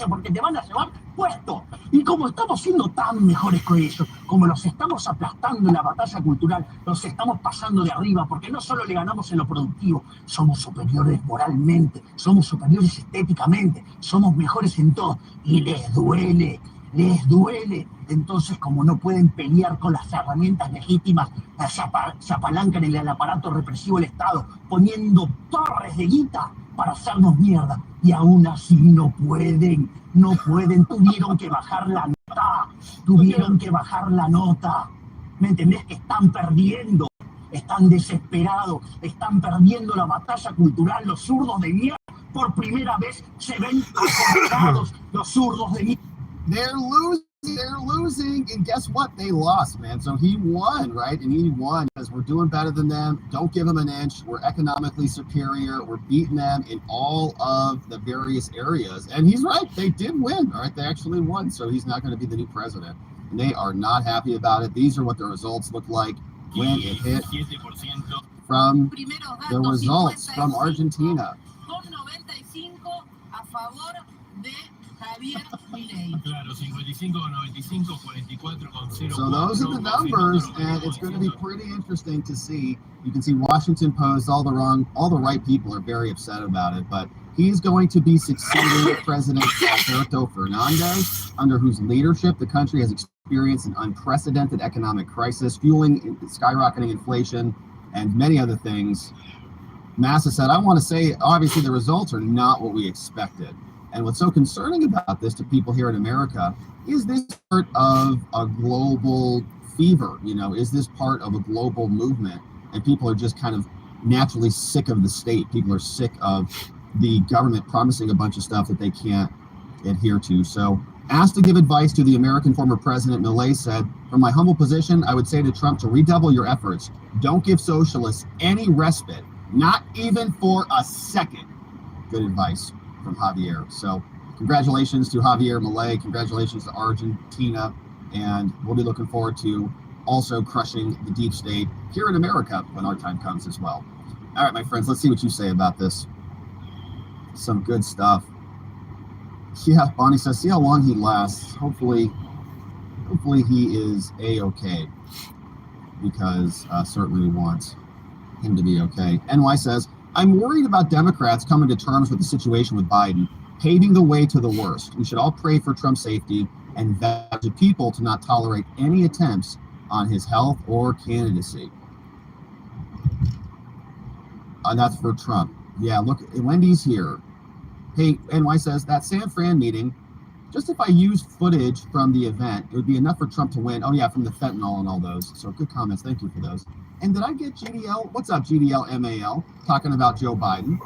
porque te van a llevar puesto. Y como estamos siendo tan mejores que ellos, como los estamos aplastando en la batalla cultural, los estamos pasando de arriba, porque no solo le ganamos en lo productivo, somos superiores moralmente, somos superiores estéticamente, somos mejores en todo, y les duele. Entonces, como no pueden pelear con las herramientas legítimas, se apalancan en el aparato represivo del Estado, poniendo torres de guita para hacernos mierda. Y aún así no pueden, tuvieron que bajar la nota. ¿Me entendés? Están perdiendo, están desesperados, están perdiendo la batalla cultural. Los zurdos de mierda, por primera vez, se ven acorralados, los zurdos de mierda. They're losing, and guess what? They lost, man. So he won, right? And he won because we're doing better than them. Don't give them an inch. We're economically superior. We're beating them in all of the various areas. And he's right. They did win, all right? They actually won. So he's not going to be the new president. And they are not happy about it. These are what the results look like when it hit from the results from Argentina. So those are the numbers, and it's going to be pretty interesting to see. You can see Washington Post, all the right people are very upset about it, but he's going to be succeeding President Alberto Fernandez, under whose leadership the country has experienced an unprecedented economic crisis, fueling skyrocketing inflation and many other things. Massa said, I want to say, obviously, the results are not what we expected. And what's so concerning about this to people here in America is this part of a global fever, is this part of a global movement? And people are just kind of naturally sick of the state. People are sick of the government promising a bunch of stuff that they can't adhere to. So, asked to give advice to the American former president, Milei said, from my humble position, I would say to Trump to redouble your efforts. Don't give socialists any respite, not even for a second. Good advice from Javier. So congratulations to Javier Milei, congratulations to Argentina, and we'll be looking forward to also crushing the deep state here in America when our time comes as well. All right, my friends, let's see what you say about this. Some good stuff. Yeah, Bonnie says, see how long he lasts. Hopefully he is A-okay, because certainly we want him to be okay. NY says, I'm worried about Democrats coming to terms with the situation with Biden, paving the way to the worst. We should all pray for Trump's safety and vow to people to not tolerate any attempts on his health or candidacy. That's for Trump. Yeah, look, Wendy's here. Hey, NY says, that San Fran meeting, just if I used footage from the event, it would be enough for Trump to win. Oh, yeah, from the fentanyl and all those. So good comments. Thank you for those. And did I get GDL? What's up, GDL MAL? Talking about Joe Biden.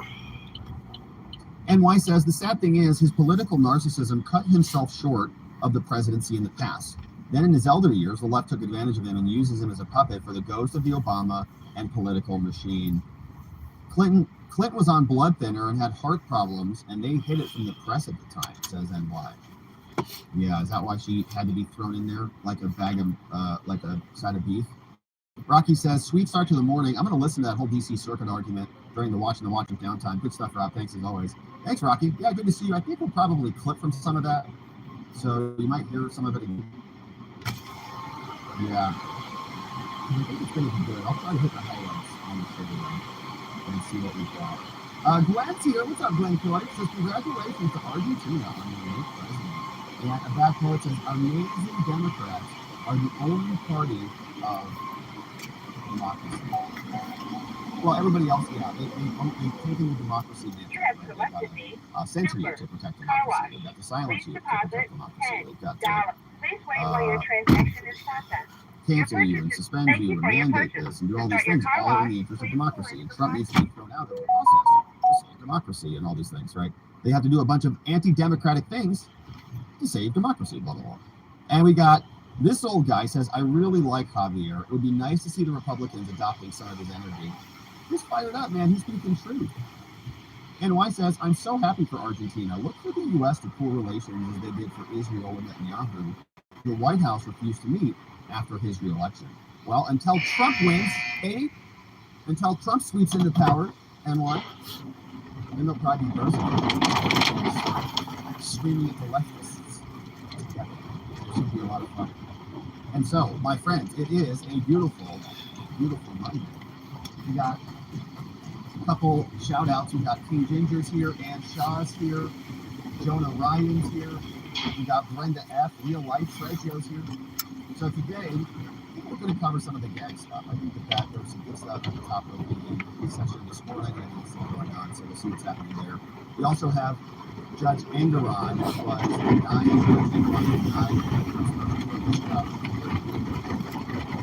NY says, the sad thing is his political narcissism cut himself short of the presidency in the past. Then in his elder years, the left took advantage of him and uses him as a puppet for the ghost of the Obama and political machine. Clinton was on blood thinner and had heart problems, and they hid it from the press at the time, says NY. Yeah, is that why she had to be thrown in there like a bag of, like a side of beef? Rocky says, sweet start to the morning. I'm going to listen to that whole DC Circuit argument during the watching downtime. Good stuff, Rob. Thanks as always. Thanks, Rocky. Yeah, good to see you. I think we'll probably clip from some of that, so you might hear some of it again. Yeah. I think it's going to be good. I'll try to hit the highlights on the video and see what we've got. Glenn's here. What's up, Glenn Coy? Says, congratulations to Argentina on the new president. And a back poet says, amazing Democrats are the only party of democracy. Well, everybody else, yeah, they've taken the democracy sent to you to protect democracy. They've got to silence you to protect democracy. They've got to cancel you and suspend you and mandate this and do all these things, all in the interest of democracy. And Trump needs to be thrown out of the process to save democracy and all these things, right? They have to do a bunch of anti-democratic things to save democracy, blah, blah, blah. And we got this old guy says, I really like Javier. It would be nice to see the Republicans adopting some of his energy. He's fired up, man. He's speaking truth. And Y says, I'm so happy for Argentina. Look for the U.S. to pull relations as they did for Israel and Netanyahu. The White House refused to meet after his reelection. Well, until Trump wins, baby, until Trump sweeps into power, and what? Then they'll probably be screaming at the leftists. Yeah, it should be a lot of fun. And so, my friends, it is a beautiful, beautiful Monday. We got a couple shout outs. We got King Ginger's here, Ann Shaw's here, Jonah Ryan's here. We got Brenda F, Real Life Trejo's here. So today, I think we're going to cover some of the gag stuff. I think that there was some good stuff at the top of the session this morning. I think it's still going on, so we'll see what's happening there. We also have Judge Engeron, who was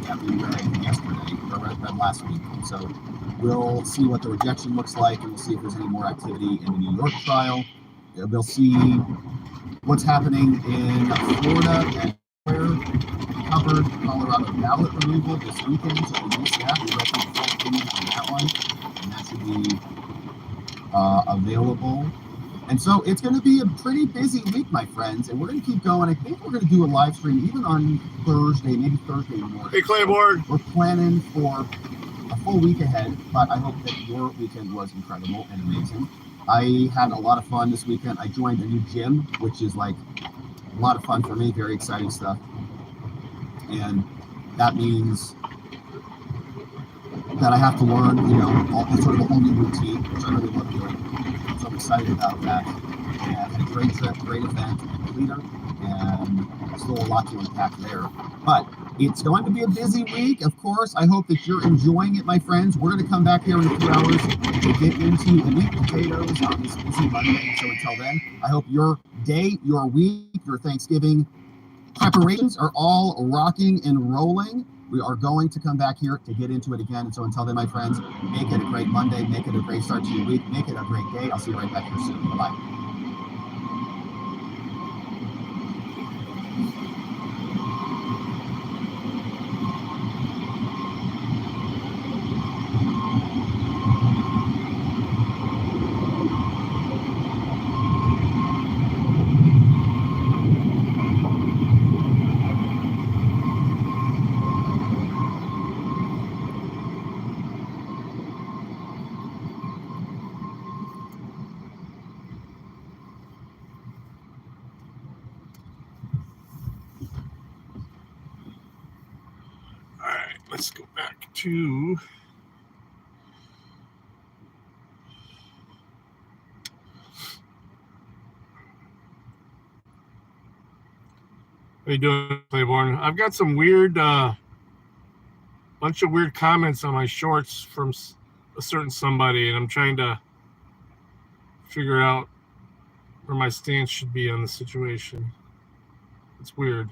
that we read yesterday, or read last week. And so we'll see what the rejection looks like, and we'll see if there's any more activity in the New York trial. We'll see what's happening in Florida and where we covered Colorado ballot removal this weekend. So we missed that. We read the full opinion on that one, and that should be available. And so it's going to be a pretty busy week, my friends, and we're going to keep going. I think we're going to do a live stream even on Thursday, maybe Thursday morning. Hey, Claiborne. We're planning for a full week ahead, but I hope that your weekend was incredible and amazing. I had a lot of fun this weekend. I joined a new gym, which is like a lot of fun for me, very exciting stuff. And that means that I have to learn, sort of a whole new routine, which I really love doing. So I'm excited about that. And I had a great trip, great event at the leader, and still a lot to unpack there. But it's going to be a busy week, of course. I hope that you're enjoying it, my friends. We're going to come back here in a few hours to get into the meat and potatoes on this busy Monday. So until then, I hope your day, your week, your Thanksgiving preparations are all rocking and rolling. We are going to come back here to get into it again. And so until then, my friends, make it a great Monday. Make it a great start to your week. Make it a great day. I'll see you right back here soon. Bye-bye. Let's go back to how you doing, Claiborne? I've got some weird bunch of weird comments on my shorts from a certain somebody, and I'm trying to figure out where my stance should be on the situation. It's weird.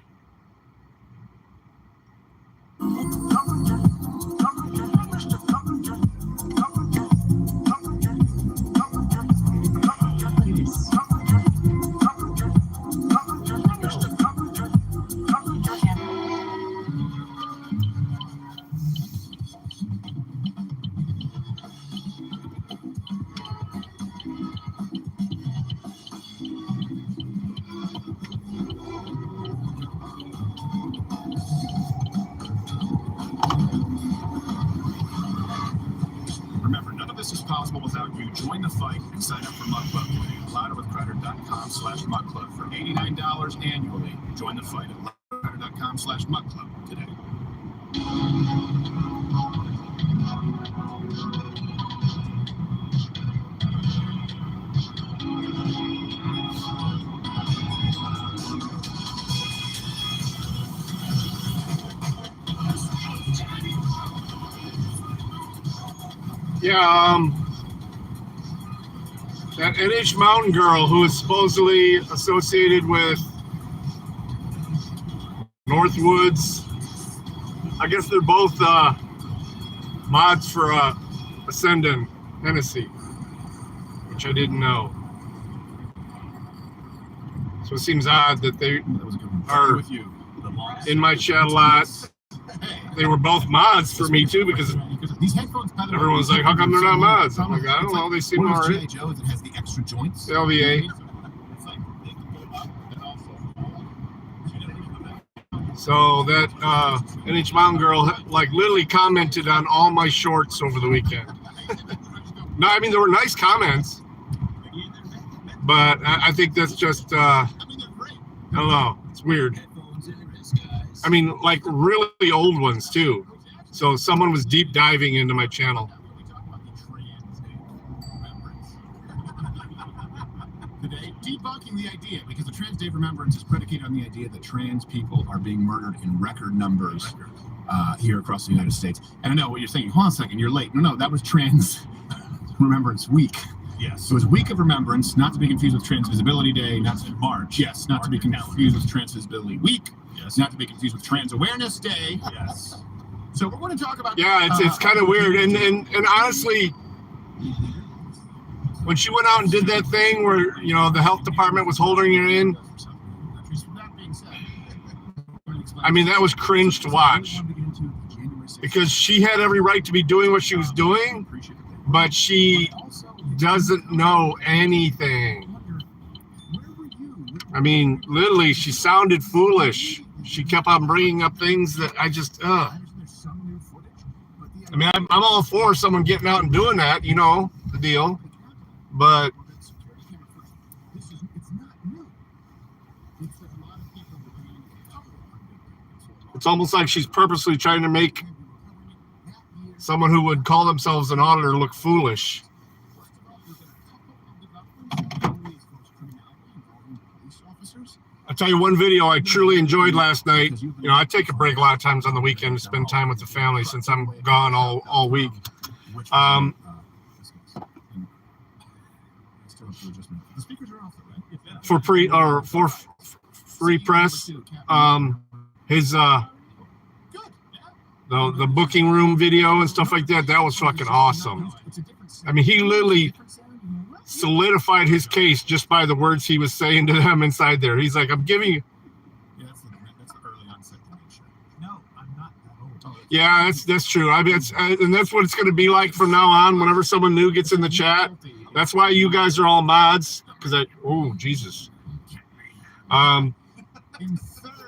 Join the fight and sign up for Mug Club today at louderwithcrowder.com/mugclub for $89 annually. Join the fight at louderwithcrowder.com/mugclub today. Yeah, that NH Mountain girl who is supposedly associated with Northwoods, I guess they're both mods for Ascendant Hennessy, which I didn't know. So it seems odd that they are in my chat a lot. They were both mods for me too, because everyone's like, how come they're not mods? I'm like, I don't know, they seem alright. LVA. So that NH Mountain girl like literally commented on all my shorts over the weekend. No, I mean, there were nice comments, But I think that's just, I don't know. It's weird. I mean, like really old ones too. So someone was deep diving into my channel. Today, debunking the idea, because the Trans Day of Remembrance is predicated on the idea that trans people are being murdered in record numbers here across the United States. And I know what you're thinking. Hold on a second, you're late. No, that was Trans Remembrance Week. Yes. It was Week of Remembrance, not to be confused with Trans Visibility Day, not to March. Yes, not to be confused with Trans Visibility Week. Yes. Not to be confused with Trans Awareness Day. Yes. So we're going to talk about. Yeah, it's kind of weird, and honestly, when she went out and did that thing where the health department was holding her in, I mean that was cringe to watch, because she had every right to be doing what she was doing, but she doesn't know anything. I mean, literally, she sounded foolish. She kept on bringing up things that I just, I mean, I'm all for someone getting out and doing that, the deal. But it's almost like she's purposely trying to make someone who would call themselves an auditor look foolish. I'll tell you one video I truly enjoyed last night. I take a break a lot of times on the weekend to spend time with the family since I'm gone all week. For free press, his the booking room video and stuff like that was fucking awesome. I mean, he literally solidified his case just by the words he was saying to them inside there. He's like, I'm giving you. Yeah, that's true. I mean, and that's what it's going to be like from now on. Whenever someone new gets in the chat, that's why you guys are all mods. Because Jesus.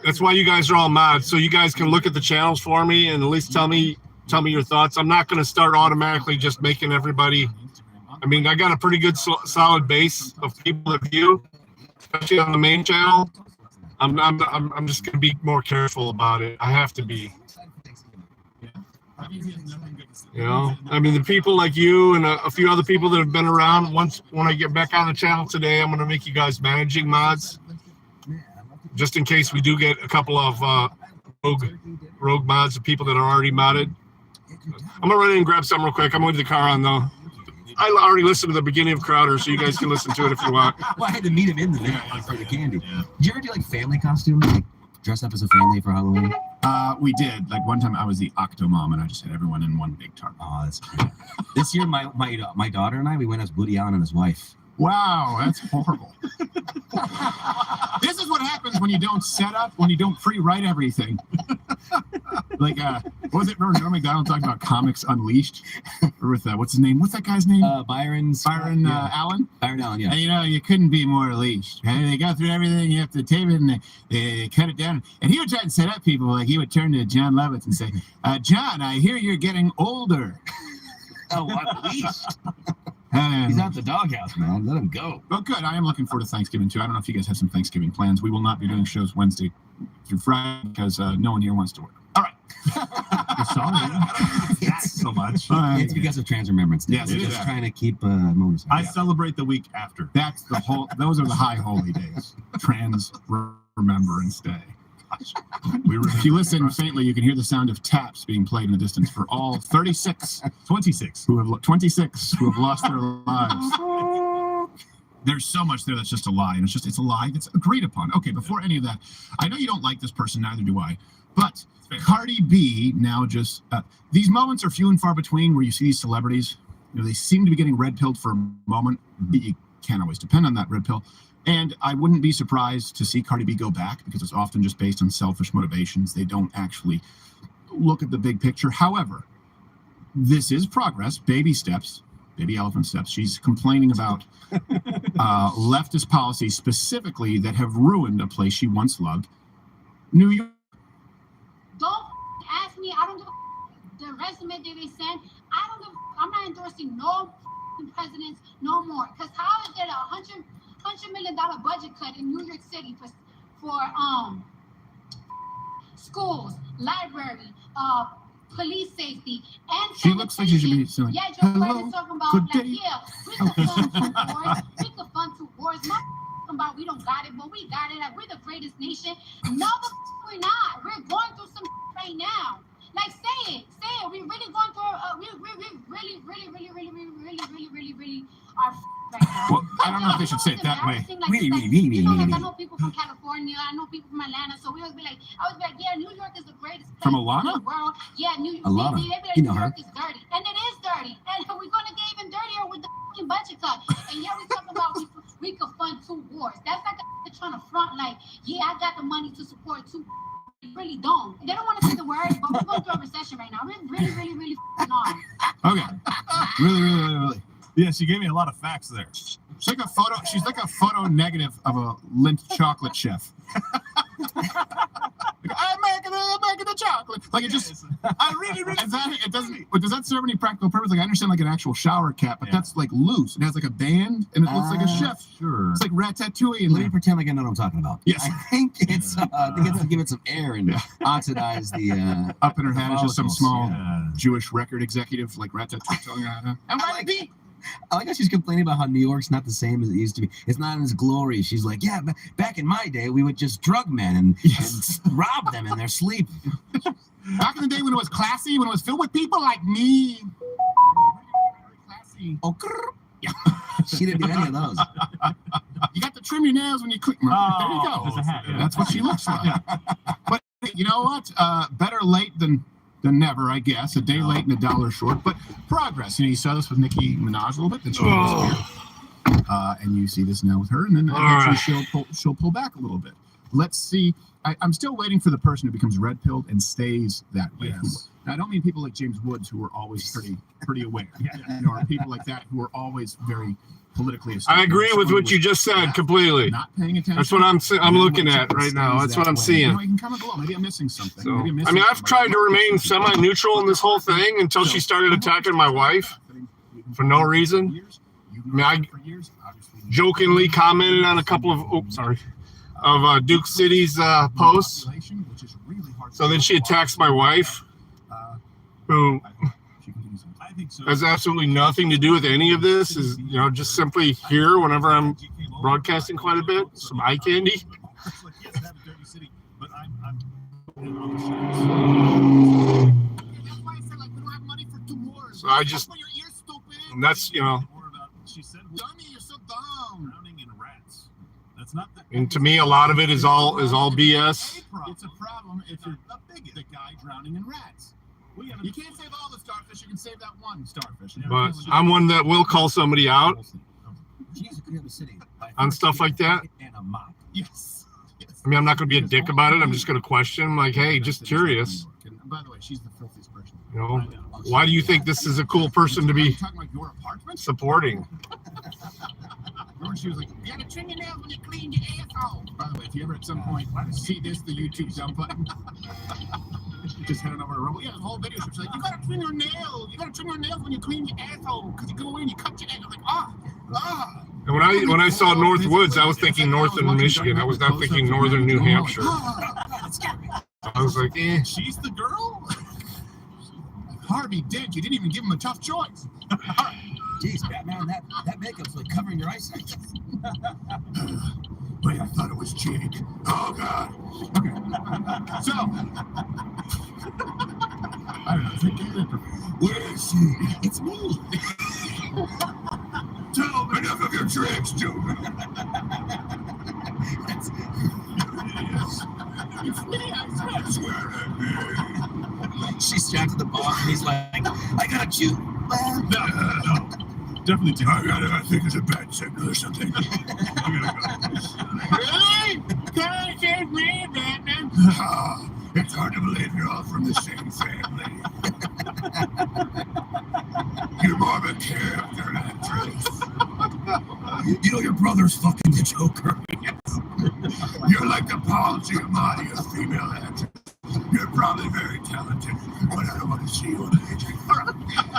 That's why you guys are all mods, so you guys can look at the channels for me and at least tell me your thoughts. I'm not going to start automatically just making everybody. I mean, I got a pretty good solid base of people that view, especially on the main channel. I'm just going to be more careful about it. I have to be. I mean, the people like you and a few other people that have been around. When I get back on the channel today, I'm going to make you guys managing mods, just in case we do get a couple of rogue mods of people that are already modded. I'm going to run in and grab something real quick. I'm going to the car on, though. I already listened to the beginning of Crowder, so you guys can listen to it if you want. Well, I had to meet him in the video for the candy. Did you ever do like family costumes? Like dress up as a family for Halloween? We did. Like one time I was the Octomom and I just had everyone in one big tarp. Oh, that's great. This year, my daughter and I, we went as Woody Allen and his wife. Wow, that's horrible. This is what happens when you don't set up, when you don't pre-write everything. Like, what was it? Remember Norm Macdonald talking about Comics Unleashed? Or with, what's his name? What's that guy's name? Byron Allen? Byron Allen, yeah. And, you couldn't be more leashed. And they go through everything, you have to tape it, and they cut it down. And he would try to set up people, like he would turn to John Lovitz and say, John, I hear you're getting older. Oh, what leashed? He's out the doghouse, man. Let him go. Well, good. I am looking forward to Thanksgiving, too. I don't know if you guys have some Thanksgiving plans. We will not be doing shows Wednesday through Friday because no one here wants to work. All right. Sorry. It's so much. It's because of Trans Remembrance Day. Yes, We're just trying to keep moments. I celebrate the week after. That's the whole. Those are the high holy days. Trans Remembrance Day. If you listen faintly, you can hear the sound of taps being played in the distance for all 26 who have lost their lives. There's so much there that's just a lie, and it's a lie that's agreed upon. Okay, before any of that, I know you don't like this person, neither do I, but Cardi B now just these moments are few and far between where you see these celebrities, they seem to be getting red-pilled for a moment, but you can't always depend on that red pill. And I wouldn't be surprised to see Cardi B go back because it's often just based on selfish motivations. They don't actually look at the big picture. However, this is progress, baby steps, baby elephant steps. She's complaining about leftist policies specifically that have ruined a place she once loved, New York. Don't ask me. I don't give the resume that they sent. I'm not endorsing no presidents no more. Because how is it $100 million budget cut in New York City for schools, library, police safety, and she looks like she should be saying, yeah, Joe hello, Biden's talking about good like, day. yeah, we could fund 2 wars. We could fund 2 wars. Not about we don't got it, but we got it. Like we're the greatest nation. No, we're not. We're going through some right now. Like say it. We really going through. We really are right now. Well, I don't know if they should say it that way. Like, I know people from California. I know people from Atlanta. So we always be like, yeah, New York is the greatest place From in Alana? the world. Yeah, New York. Alana. They be like, You know New her. York is dirty, and it is dirty, and we're gonna get even dirtier with the fucking budget cut. And yeah, we talking about we could fund 2 wars. That's like they're trying to front like, yeah, I got the money to support 2. They really don't. They don't want to say the word, but we're going through a recession right now. We're really on. Okay. Really. Yeah, she gave me a lot of facts there. She's like a photo negative of a Lindt chocolate chef. Like, I'm making the chocolate. Like it just, I really. It doesn't. But does that serve any practical purpose? Like I understand like an actual shower cap, but that's like loose. It has like a band, and it looks like a chef. Sure. It's like Ratatouille. In Let me there. pretend like I know what I'm talking about. Yes. I think it's to give it some air and oxidize the. Up in her head is just some small Yeah. Jewish record executive like Ratatouille telling her. I like how she's complaining about how New York's not the same as it used to be. It's not in its glory. She's like, yeah, back in my day, we would just drug men and rob them in their sleep. Back in the day when it was classy, when it was filled with people like me. Classy. Oh, yeah. She didn't do any of those. You got to trim your nails when you click. There you go. There's a hat, yeah. That's what she looks like. But you know what? Better late than never, I guess. A day late and a dollar short. But progress. You know, you saw this with Nicki Minaj a little bit. Then she disappeared. And you see this now with her. And then eventually she'll pull back a little bit. Let's see. I'm still waiting for the person who becomes red-pilled and stays that way. Yes. Now, I don't mean people like James Woods who are always pretty aware. You know, or people like that who are always very politically astute. I agree with what you just said completely. Not paying attention. That's what I'm looking at right now. That's what I'm seeing. You know, you can comment below. Maybe I'm missing something. So, Maybe I'm missing I mean, I've something. tried to remain semi-neutral in this whole thing until she started attacking my wife for no reason. I mean, I jokingly commented on a couple of Duke City's posts. So then she attacks my wife, who has absolutely nothing to do with any of this. Is just simply here whenever I'm broadcasting quite a bit. Some eye candy. So I just, and that's and to me, a lot of it is all BS. It's a problem if you're the guy drowning in rats. You can't save all the starfish. You can save that one starfish. But I'm one that will call somebody out on stuff like that. Yes. I mean, I'm not going to be a dick about it. I'm just going to question. I'm like, hey, just curious. And by the way, she's the filthiest person. Why do you think this is a cool person to be talking about your apartment? supporting? Remember she was like, you gotta trim your nails when you clean your asshole. By the way, if you ever at some point see the YouTube dump button, just head on over to Rumble. Yeah, the whole video. She's like, you gotta trim your nails. You gotta trim your nails when you clean your asshole. Because you go away and you cut your nails. I'm like, And when I saw North Woods, I was thinking northern Michigan. I was not thinking northern New Hampshire. I was like, eh. She's the girl? Harvey did. You didn't even give him a tough choice. Jeez, Batman, that makeup's like covering your eyesight. Wait, I thought it was Jake. Oh, God. Okay. So, I don't know. Where is she? It's me. Tell me enough of your tricks, dude. It's me, I swear at me. She's strapped to the box, and he's like, I gotta shoot. No. Definitely too. I think it's a bad signal or something. Really? Can't save me, Batman. It's hard to believe you're all from the same family. You're more of a character actress. You know your brother's fucking the Joker. You're like the Paul Giamatti of female actors. You're probably very talented, but I don't want to see you on the agent.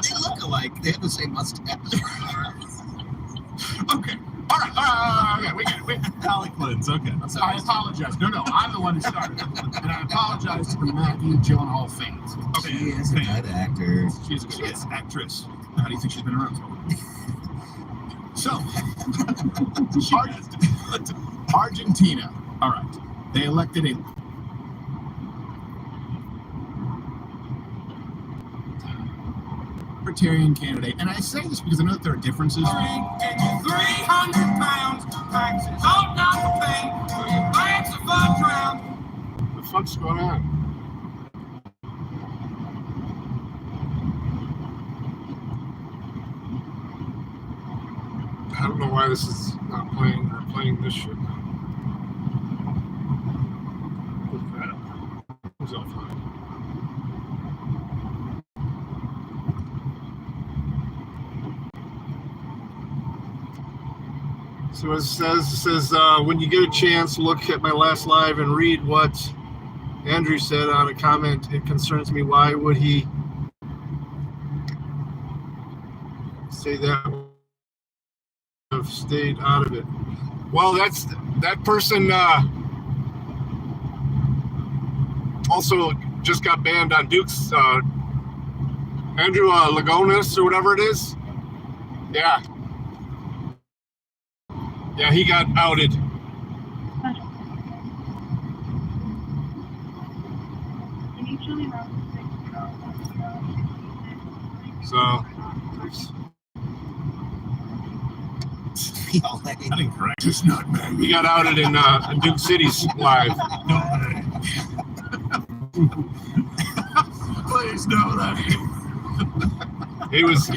They look alike. They have the same mustache. Okay. All right. Yeah, we Harlequins, okay. I apologize. No, I'm the one who started it. And I apologize to the Maggie Gyllenhaal fans. She is a good actor. She is actress. How do you think she's been around? So, Argentina. All right. They elected a libertarian candidate. And I say this because I know that there are differences. 300 pounds, taxes, all not to pay, bags of drown. What the fuck's going on? I don't know why this is not playing or playing this shit now. What's that? Who's offline? So it says, when you get a chance, look at my last live and read what Andrew said on a comment. It concerns me. Why would he say that? Have stayed out of it. Well, that person also just got banned on Duke's. Andrew Lagonis or whatever it is. Yeah. Yeah, he got outed. So, I didn't correct. It's not Maggie. he got outed in Duke City's live. Please know that. He was.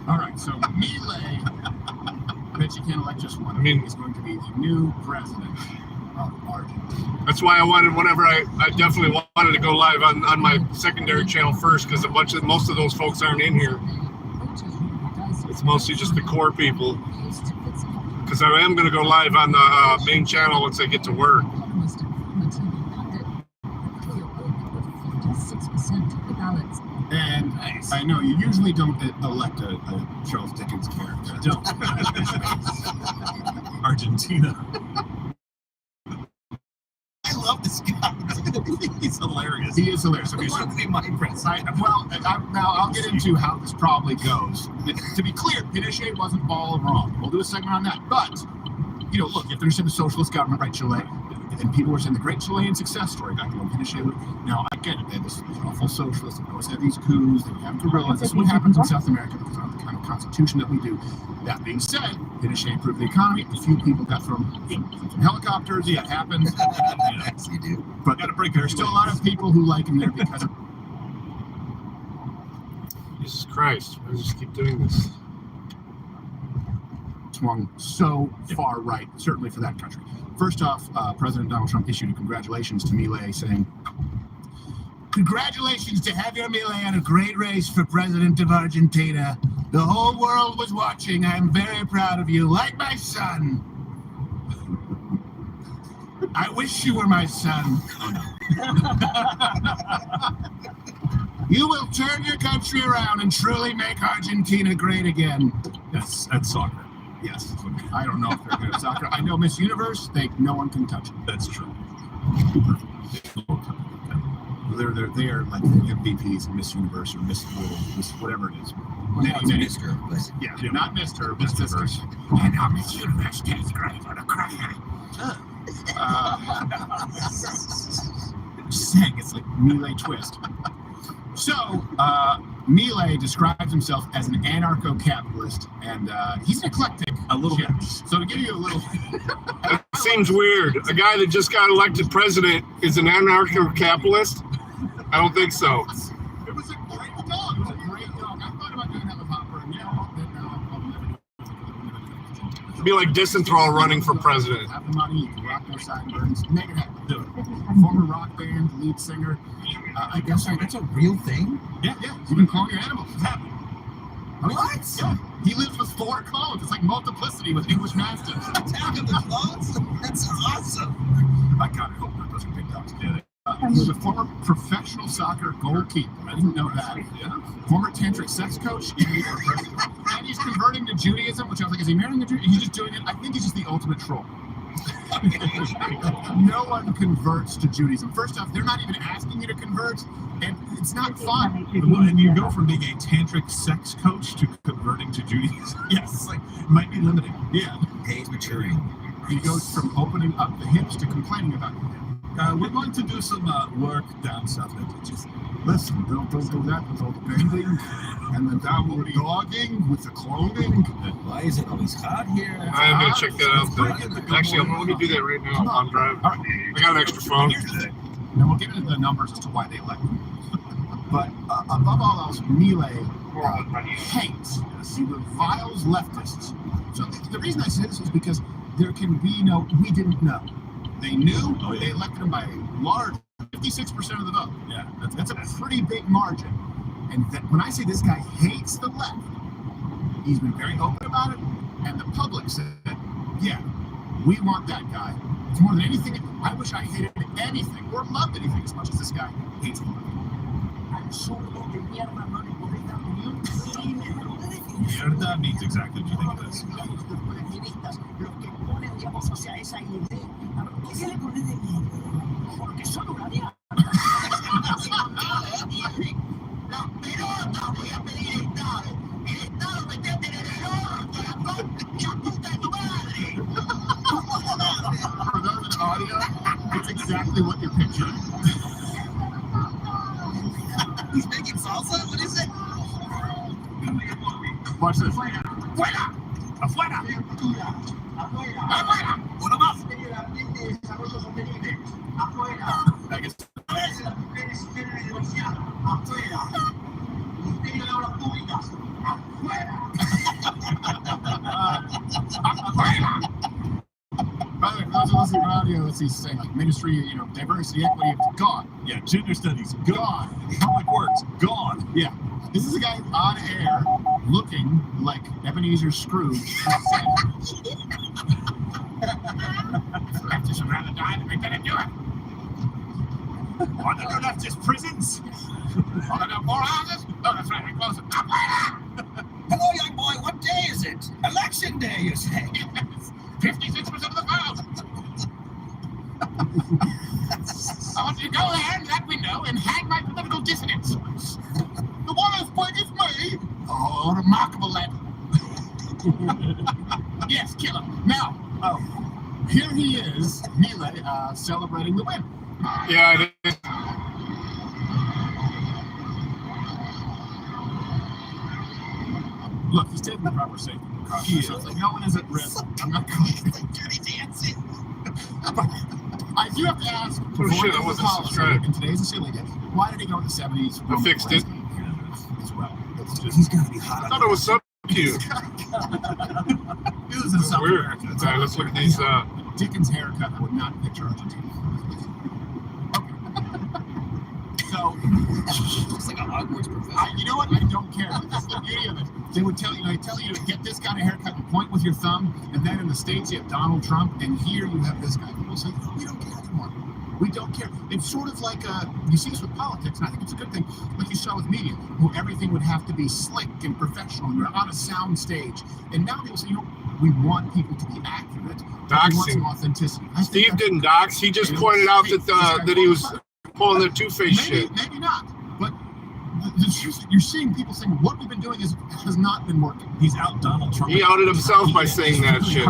All right, so Milei, I bet you can't elect just one. I mean, he's going to be the new president of Argentina. That's why I wanted, whenever I definitely wanted to go live on my secondary channel first, because most of those folks aren't in here. It's mostly just the core people. Because I am going to go live on the main channel once I get to work. And I know you usually don't elect a Charles Dickens character. Don't. Argentina. I love this guy. He's hilarious. He is hilarious. I Okay, so want to be my friend. now I'll get into how this probably goes. To be clear, Pinochet wasn't all wrong. We'll do a segment on that. But, you know, look, if there's a socialist government, right, Chile, and people were saying the great Chilean success story back when Pinochet would. Now, I get it. This awful socialists. They always have these coups. They have guerrillas. This is what happens in South America because of the kind of constitution that we do. That being said, Pinochet improved the economy. A few people got from helicopters. Yeah, it happens. Yes, you do. But there's still a lot of people who like him there because of. Jesus Christ. I just keep doing this. Swung so far right, certainly for that country. First off, President Donald Trump issued a congratulations to Milei, saying, "Congratulations to Javier Milei on a great race for president of Argentina. The whole world was watching. I'm very proud of you, like my son. I wish you were my son. You will turn your country around and truly make Argentina great again." That's soccer. Yes. I don't know if they're good at soccer. I know Miss Universe, no one can touch it. That's true. They are like MVPs of Miss Universe or Miss World, Miss whatever it is. Mr. Yeah, not Mr. Miss Universe. And now Miss Universe tastes great on a cracker. Just saying, it's like Milei twist. So, Milei describes himself as an anarcho-capitalist, and he's an eclectic. A little bit. So to give you a little... It seems weird. A guy that just got elected president is an anarcho-capitalist? I don't think so. It was a great dog. It was a great dog. I thought about doing that with Hopper, and I'll never do it. It'd be like Disenthral running for president. Have the money, you can rock their sideburns, make it happen. Do it. Former rock band, lead singer. I guess that's a real thing? Yeah. You can clone your animals. It's happening. What? Yeah. He lives with 4 clones. It's like multiplicity with English Mastiffs. Attack of the Clones? That's awesome. I kind of hope that those are big dogs. Yeah, He was a former professional soccer goalkeeper. I didn't know that. Yeah. Former tantric sex coach. And he's converting to Judaism, which I was like, is he marrying a Jew? He's just doing it. I think he's just the ultimate troll. No one converts to Judaism. First off, they're not even asking you to convert, and it's not fun. And you go from being a tantric sex coach to converting to Judaism. Yes, like it might be limiting. Yeah, He's maturing. He goes from opening up the hips to complaining about it. we're going to do some work down south. Just Listen, don't do that with all the bending and the dogging with the clothing. Why is it always hot here? I am going to check that out, though. Actually, let me do that right now on drive. All right. I got an extra phone. Now we'll get into the numbers as to why they elect him. But above all else, Milei hates, he reviles leftists. So the reason I say this is because there can be no, we didn't know. They knew, they elected him by a large 56% of the vote. yeah, That's a pretty big margin. And when I say this guy hates the left, he's been very open about it, and the public said, yeah, we want that guy. It's more than anything. I wish I hated anything or loved anything as much as this guy hates the left. Mierda means exactly what you think it is. For those in audio, it's exactly what you're picturing. He's making salsa? What is it? Watch this. ¡Fuera! ¡Afuera! ¡Afuera! ¡Uno más! I guess. By the way, for those who listen to audio, he's saying like ministry, diversity, equity, it's gone. Yeah, gender studies, gone. Public works, gone. Yeah. This is a guy on air looking like Ebenezer Scrooge. Leftists would rather die than they better do it. Want to do leftist prisons? Want to do more houses? Oh, that's right, I close it. Hello, young boy. What day is it? Election day, you say? 56% of the vote. I want you to go there and that window and hang my political dissidents. The one as big as me. Oh, remarkable lad. Yes, kill him. Now, here he is, Milei, celebrating the win. Yeah, it is. Look, he's taking the proper safety precautions. So it's like no one is at risk. I'm not going to Dirty dancing. I do have to ask, Oh, shit, I wasn't subscribed. and today's a silly day, why did he go in the 70s? I fixed it. As well. It's just, He's gonna be hot. I thought it was so cute. he was in South Weird. America. All right, let's look at these. Dickens haircut, I would not picture Argentina. So, Looks like a Hogwarts professor. you know what? I don't care. That's the beauty of it. They would tell you to get this kind of haircut and point with your thumb, and then in the States you have Donald Trump, and here you have this guy. People say, we don't care anymore. We don't care. It's sort of like, you see this with politics, and I think it's a good thing, like you saw with media, where everything would have to be slick and professional, and you're on a sound stage. And now people say, we want people to be accurate. But we want some authenticity. Steve didn't dox. He just pointed out that he was pulling the Two-Face shit. Maybe not. But you're seeing people saying what we've been doing has not been working. He's out Donald Trump. He outed himself by saying that shit.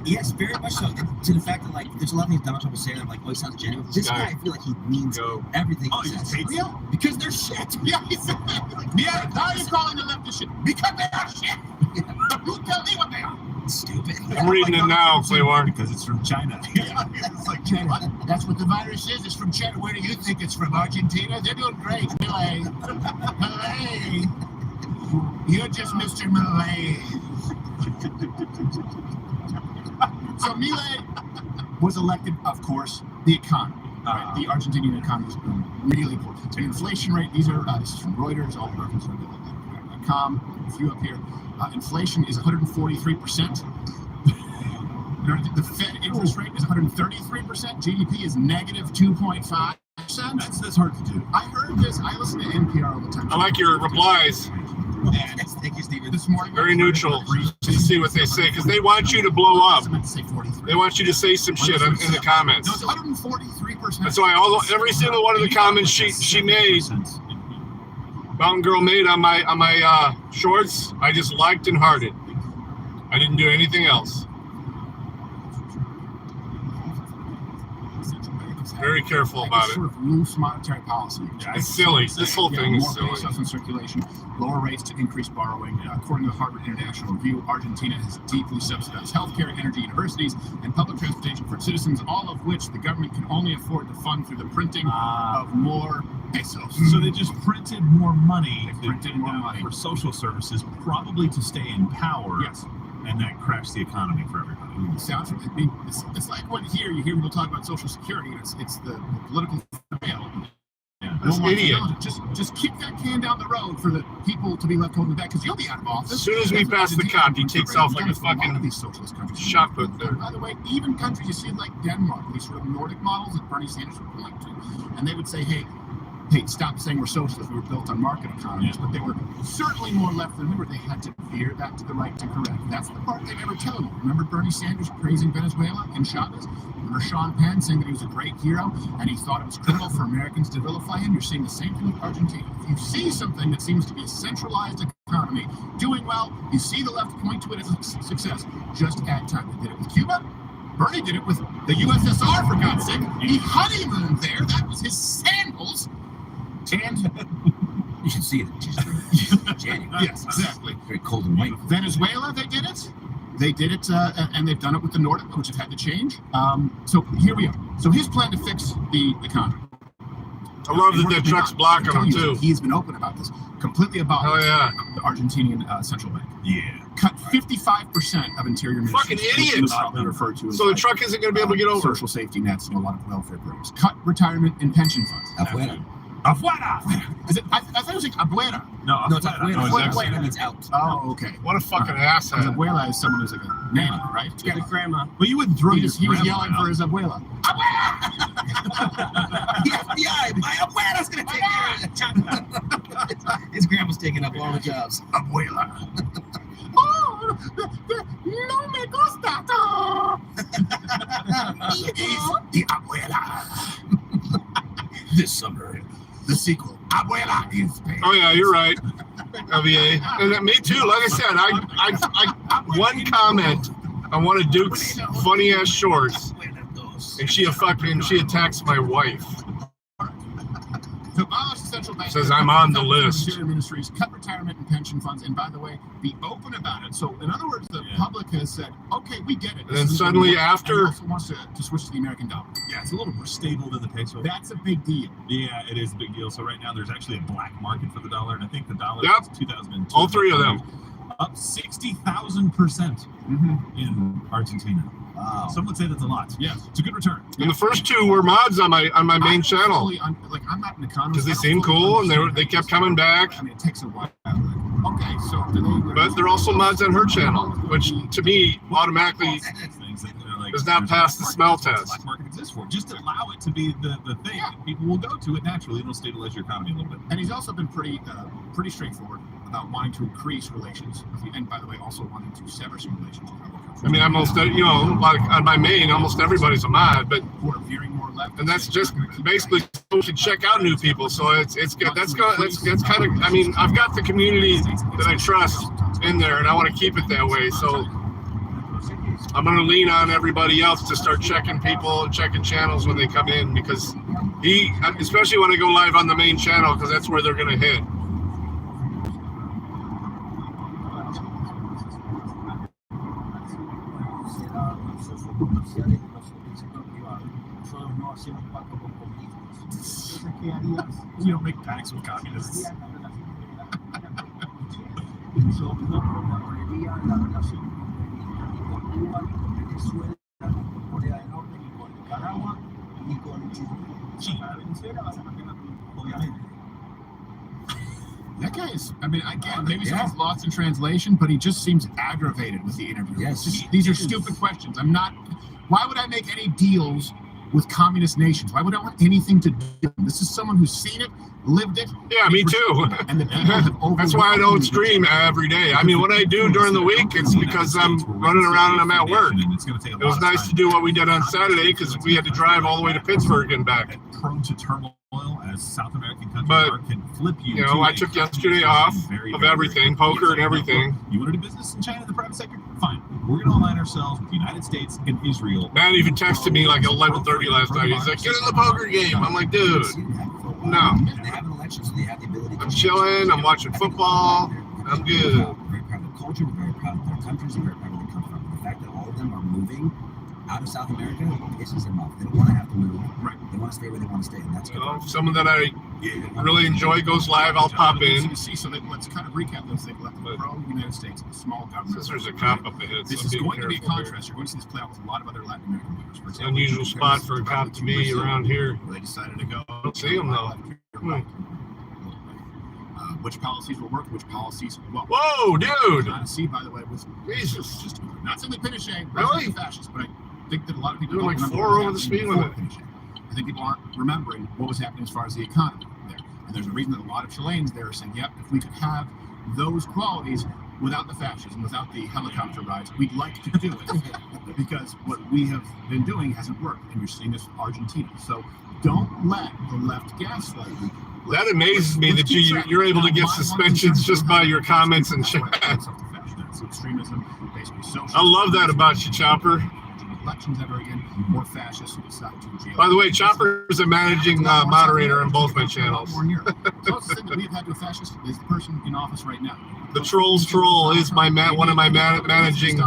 Yes, very much so. To the fact that, like, there's a lot of things Donald Trump was saying, I'm like, oh, he sounds genuine. This guy, I feel like he means everything Oh, he he says. hates Real? Because they're shit. Yeah, he said that. Yeah, how are you calling the leftist shit? Because they are shit. You tell me what they are. Stupid. I'm reading it now, Claywar. Because it's from China. It's like, China. That's what the virus is. It's from China. Where do you think it's from? Argentina? They're doing great. Milei. Milei. You're just Mr. Milei. So Milei was elected, of course, the economy. Right? The Argentinian economy is really poor. The inflation rate, this is from Reuters, all Americans.com, a few up here. Inflation is 143%. The Fed interest rate is 133%. GDP is negative 2.5. sense. That's hard to do. I heard this. I listen to NPR all the time. I like your replies. Thank you, Stephen. This morning, Very neutral to see what they say, because they want you to blow up. They want you to say some shit in the comments. No, it's 143%. That's why every single one of the comments she made, Mountain Girl made on my shorts, I just liked and hearted. I didn't do anything else. Very careful about it. Sort of loose monetary policy. It's silly. This whole thing is more silly. pesos in circulation, lower rates to increase borrowing. According to the Harvard International Review, Argentina has deeply subsidized healthcare, energy, universities, and public transportation for its citizens, all of which the government can only afford to fund through the printing of more pesos. So they just printed more money. They printed more money for social services, probably to stay in power. Yes. And that crashed the economy for everybody. It's like when here you hear people talk about Social Security, and it's the political fail. Yeah. This idiot. Just kick that can down the road for the people to be left holding back, because you'll be out of office. As soon as we pass the cop, he takes off like a fucking these socialist countries. shot put there. By the way, even countries you see like Denmark, these sort of Nordic models that Bernie Sanders would point to, and they would say, hey, stop saying we're socialist. We were built on market economies, but they were certainly more left than we were. They had to veer back to the right to correct. That's the part they never tell you. Remember Bernie Sanders praising Venezuela and Chavez? Remember Sean Penn saying that he was a great hero and he thought it was criminal for Americans to vilify him? You're seeing the same thing with Argentina. If you see something that seems to be a centralized economy doing well, you see the left point to it as a success. Just add time. They did it with Cuba. Bernie did it with the USSR, for God's sake. He honeymooned there. That was his sandals. And You should see it in January. yes, exactly. Very cold and white. Venezuela, they did it. They did it, and they've done it with the Nordic, which have had to change. So here we are. So his plan to fix the economy. I love that the truck's blocking him too. He's been open about this. Completely about the Argentinian central bank. Yeah. Cut 55% of interior ministries. Fucking idiots. Probably referred to as So the truck isn't going to be able to get over. social safety nets and a lot of welfare programs. Cut retirement and pension funds. Afuera. Afuera! Is it? I thought it was like abuela. No, No, it's afuera. No, it's Afuera means out. Oh, okay. What a fucking Because asshat. abuela is someone who's like a nanny, right? Yeah, the grandma. But you wouldn't throw He your was yelling grandma for his abuela. The FBI, my abuela's gonna take care of it. His grandma's taking up all the jobs. Abuela. Oh, no me gusta. The abuela. This summer. The sequel. Abuela in Spain. Oh yeah, you're right. LVA. And me too. Like I said, I one comment on one of Duke's funny ass shorts, and she attacks my wife. To abolish the central bank. Says I'm on the list. Interior ministries, cut retirement and pension funds, and by the way, be open about it. So, in other words, the public has said, "Okay, we get it." And then suddenly after, also wants to switch to the American dollar. Yeah, it's a little more stable than the peso. That's a big deal. Yeah, it is a big deal. So right now there's actually a black market for the dollar, and I think the dollar Yep. is 2002. all three of them. Up 60,000% in Argentina. Wow. Some would say that's a lot. Yes. It's a good return. And the first two were mods on my main channel I'm not an economist. because they I don't seemed fully cool and understand they kept coming back. I mean, it takes a while. Okay, so do they? But they're also mods on her channel, which to me automatically Things that, like, does not there's pass a the black smell market. test. Black market exists for. Just allow it to be the thing. Yeah. People will go to it naturally. It'll stabilize your economy a little bit. And he's also been pretty straightforward about wanting to increase relations with you, and by the way, also wanting to sever some relations with other countries. I mean, almost like on my main, almost everybody's a mod, but who are veering more left. and that's just basically so we can check out new people. So it's good. That's kind of. I mean, I've got the community that I trust in there, and I want to keep it that way. So I'm going to lean on everybody else to start checking people and checking channels when they come in, because especially when I go live on the main channel, because that's where they're going to hit. You don't make pacts with communists. That guy is, I mean, again, maybe someone's lost in translation, but he just seems aggravated with the interview. Yes. These are stupid questions. Why would I make any deals with communist nations. Why would I want anything to do with them? This is someone who's seen it, lived it. Yeah, me too. And the people have That's why I don't stream every day. I mean, what I do during the week, it's because I'm running around and I'm at work. It was nice to do what we did on Saturday because we had to drive all the way to Pittsburgh and back. Prone to turmoil as South American countries But, can flip you. You know, I took yesterday off of everything, poker and everything. You want to do business in China, the private sector? Fine. We're going to align ourselves with the United States and Israel. Matt even texted me like 11:30 last night. He's like, get in the poker game. I'm like, dude, no. They have an election, so they have the ability to I'm chilling. I'm watching football. I'm good. We're very proud of the culture. We're very proud of their countries. We're very proud of where they come from. The fact that all of them are moving out of South America pisses them off. They don't want to have to move. Right. They want to stay where they want to stay, and that's You good. know, if someone that I really enjoy goes live, I'll pop in. So let's kind of recap those. They've left the pro-United States, small government. Since there's a cop up ahead, This so is be going to be a careful here. contrast. You're going to see this play out with a lot of other Latin American leaders. For It's example, an unusual spot for a cop to be around here. They decided to go. I don't see him though. Which policies will work? Which policies won't? Whoa, dude! I see, by the way, with Jesus. just not simply Pinochet, Really? fascist, but I think that a lot of people Doing like don't remember 4 what over the was speed happening limit. before Pinochet. I think people aren't remembering what was happening as far as the economy there. And there's a reason that a lot of Chileans there are saying, yep, if we could have those qualities without the fascism, without the helicopter rides, we'd like to do it. Because what we have been doing hasn't worked. And you're seeing this with Argentina. So don't let the left gaslight you. That amazes me that you're able to get suspensions just by your comments and chat. Extremism, basically social. I love that about you, Chopper. Elections ever again, more fascists who decide to jail. By the way, Chopper is a managing moderator on both my channels. The closest thing that we've had to a fascist is the person in office right now. The Troll's Troll is my one of my managing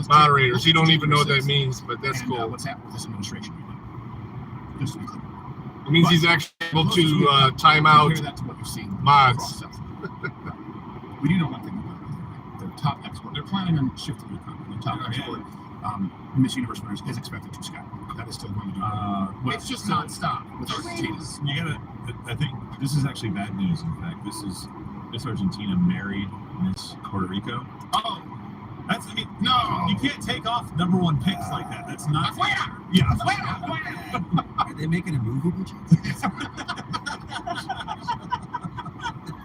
moderators. You don't even know what that means, but that's cool. What's happened with this administration right now? Just to be clear. It means he's actually able to time out Compare that to what you're seeing mods. across South America. We do know one thing about it. Their top export. They're planning on shifting the economy. Their top export, Miss Universe winners, is expected to skyrocket. That is still going to do. It's just non-stop with Argentina. You gotta. I think this is actually bad news. In fact, Miss Argentina married Miss Puerto Rico. Oh, That's. I mean, no. you can't take off #1 picks like that. That's not. Yeah. Are they making a movie, bitch?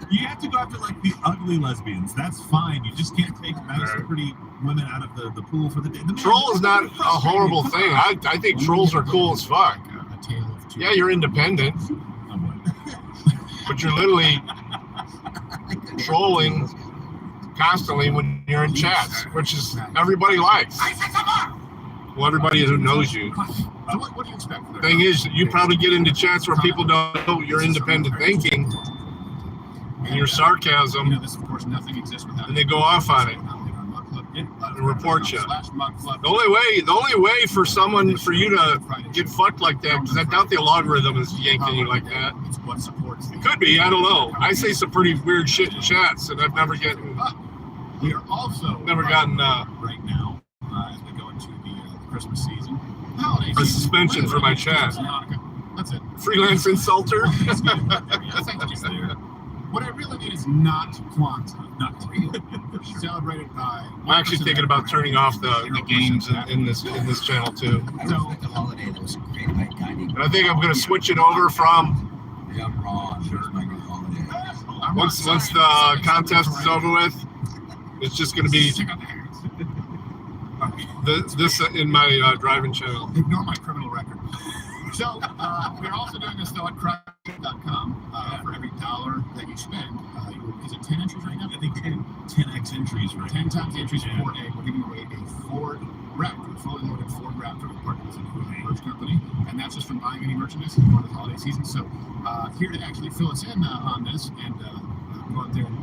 You have to go after like the ugly lesbians. That's fine. You just can't take nice, pretty women out of the pool for the day. Troll is not a horrible thing. I think trolls are cool as fuck. A tale of two. Yeah, you're independent, but you're literally trolling constantly when you're in chats, which is everybody likes. Well, everybody who knows you. So what do you expect? The thing is, you probably get into chats where people don't know your independent thinking and your sarcasm, This, of course, nothing exists without. and they go off on it and report you. The only way for you to get fucked like that, because I doubt the algorithm is yanking you like that. It's what supports. It could be, I don't know. I say some pretty weird shit in chats, and I've never gotten We are also right now as we go into the Christmas season. Holiday a season. suspension for my chat. That's it. Freelance insulter. What I really need is not Kwanzaa, not real. Celebrated by. I'm actually thinking about turning off the games in this channel too. I was like a holiday that was created by a guy named. And I think I'm gonna switch it over from Yeah, I'm wrong. Here's my new holiday. once the contest is over with, it's just gonna be this in my driving channel. Ignore my criminal record. So we're also doing this though at CashApp.com. For every dollar that you spend, is it 10 entries right now? I think 10x entries, right? 10 times the entries for we're giving away a Ford Raptor, fully loaded Ford Raptor with partners in the merch company, and that's just from buying any merchandise for the holiday season. So here to actually fill us in on this and go out there and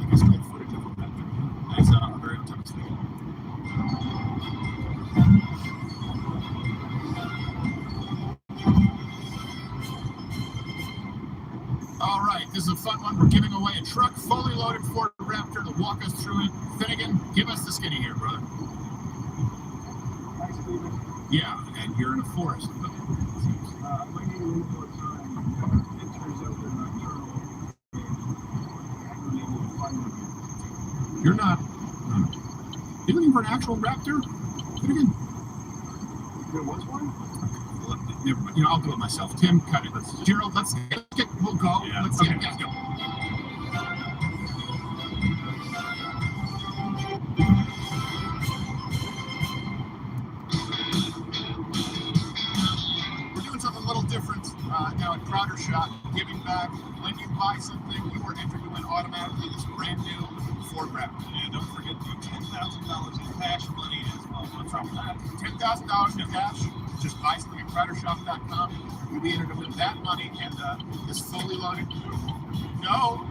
I guess get footage of the Raptor as our very own Thomas Lee. All right, this is a fun one. We're giving away a truck fully loaded Ford Raptor to walk us through it. Finnegan, give us the skinny here, brother. Yeah, and you're in a forest. You're not. You're looking for an actual Raptor? Finnegan? There was one? never mind. I'll do it myself. Tim, cut it. Gerald, let's get. We'll go. Yeah, Let's okay. get go. We're doing something a little different now at Crowder Shop. Giving back. When you buy something, you are entered to win automatically this brand new Ford Raptor. And don't forget the $10,000 in cash money as well. What's wrong with that? $10,000 in cash. Just buy something at CrowderShop.com. You'll be entered to win that money and this fully loaded. No.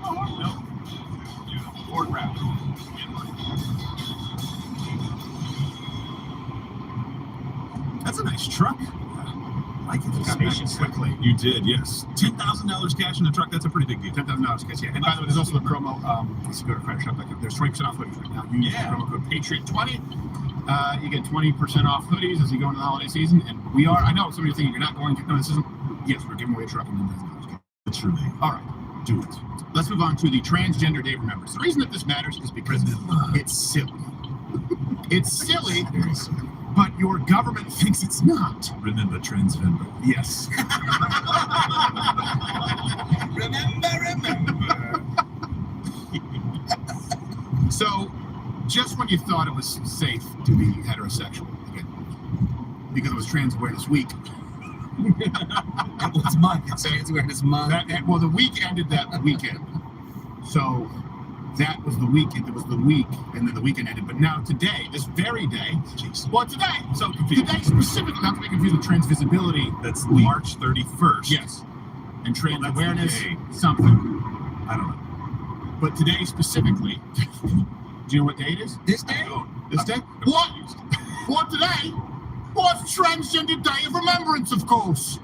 Ford Raptor. That's a nice truck. I like it. Got back quickly. You did, yes. $10,000 cash in the truck. That's a pretty big deal. $10,000 cash, yeah. And by the way, there's also the promo. Let's go to CrowderShop.com. There's 20% off hoodies right now. Use the promo code Patriot20. You get 20% off hoodies as you go into the holiday season. And we are, I know some of you thinking you're not going to, no, this isn't, yes, we're giving away a truck and $10,000. It's true. All right, do it. Let's move on to the Transgender Day Remembrance. The reason that this matters is because it's silly. It's silly, but your government thinks it's not. Remember transgender. Yes. Remember. So, just when you thought it was safe to be heterosexual again, because it was Trans Awareness Week. It's month. It's Trans Awareness Month. Well, the week ended that weekend. So that was the weekend. It was the week, and then the weekend ended. But now today, this very day, well, today. So today specifically, not to be confused with Trans Visibility. That's March 31st. Yes. And Trans Well, that's Awareness the day. something. I don't know. But today specifically, do you know what day it is? This day? This day? What? What today? What's Transgender Day of Remembrance, of course.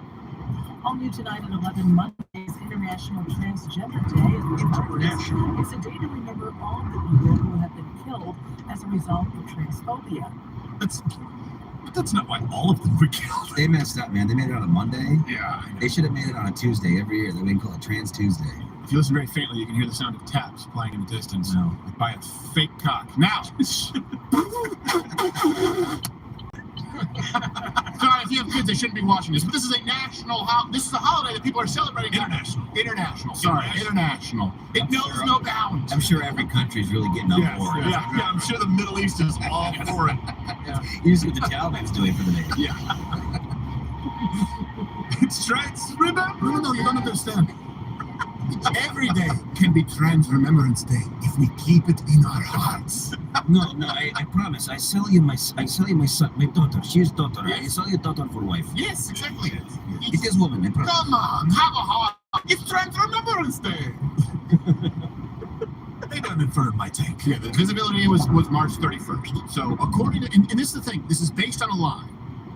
All new tonight at 11 Monday is International Transgender Day of Remembrance. It's a day to remember all the people who have been killed as a result of transphobia. That's not why all of them were killed. They messed up, man. They made it on a Monday. Yeah. They should have made it on a Tuesday every year. They would call it Trans Tuesday. If you listen very faintly, you can hear the sound of taps playing in the distance by a fake cock. Now, sorry, if you have kids, they shouldn't be watching this. But this is a national. This is a holiday that people are celebrating. International. Sorry, international. It knows no bounds. I'm sure every country is really getting on board. Yeah, I'm sure the Middle East is all for it. You see what the Taliban's doing for the day. Yeah. It's trans. Remember? No, you don't understand. Every day can be Trans Remembrance Day if we keep it in our hearts. No, I promise. I sell you my son, my daughter. She's daughter. I sell you daughter for wife. Yes, exactly. It is woman. I promise. Come on, have a heart. It's Trans Remembrance Day. They don't infer my take. Yeah, the visibility was March 31st. So according to, and this is the thing, this is based on a lie.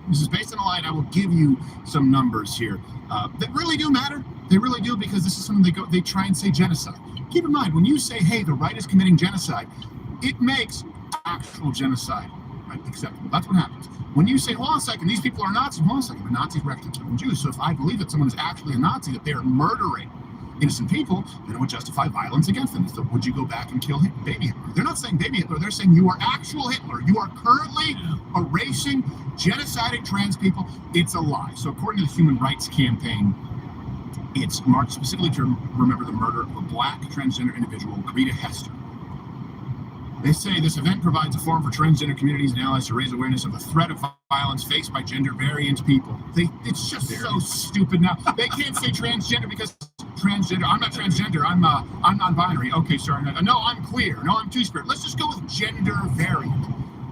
I will give you some numbers here that really do matter. They really do, because this is something they try and say genocide. Keep in mind, when you say, hey, the right is committing genocide, it makes actual genocide acceptable. That's what happens. When you say, hold on a second, these people are Nazis, hold on a second, the Nazis were actually killing Jews. So if I believe that someone is actually a Nazi, that they are murdering innocent people, then it would justify violence against them. So would you go back and kill baby Hitler? They're not saying baby Hitler, they're saying you are actual Hitler. You are currently erasing, genociding trans people. It's a lie. So according to the Human Rights Campaign, it's marked specifically to remember the murder of a black transgender individual, Rita Hester. They say this event provides a forum for transgender communities and allies to raise awareness of the threat of violence faced by gender variant people. It's just so stupid now. They can't say transgender because transgender. I'm not transgender. I'm non-binary. Okay, sorry. No, I'm queer. No, I'm two-spirit. Let's just go with gender variant.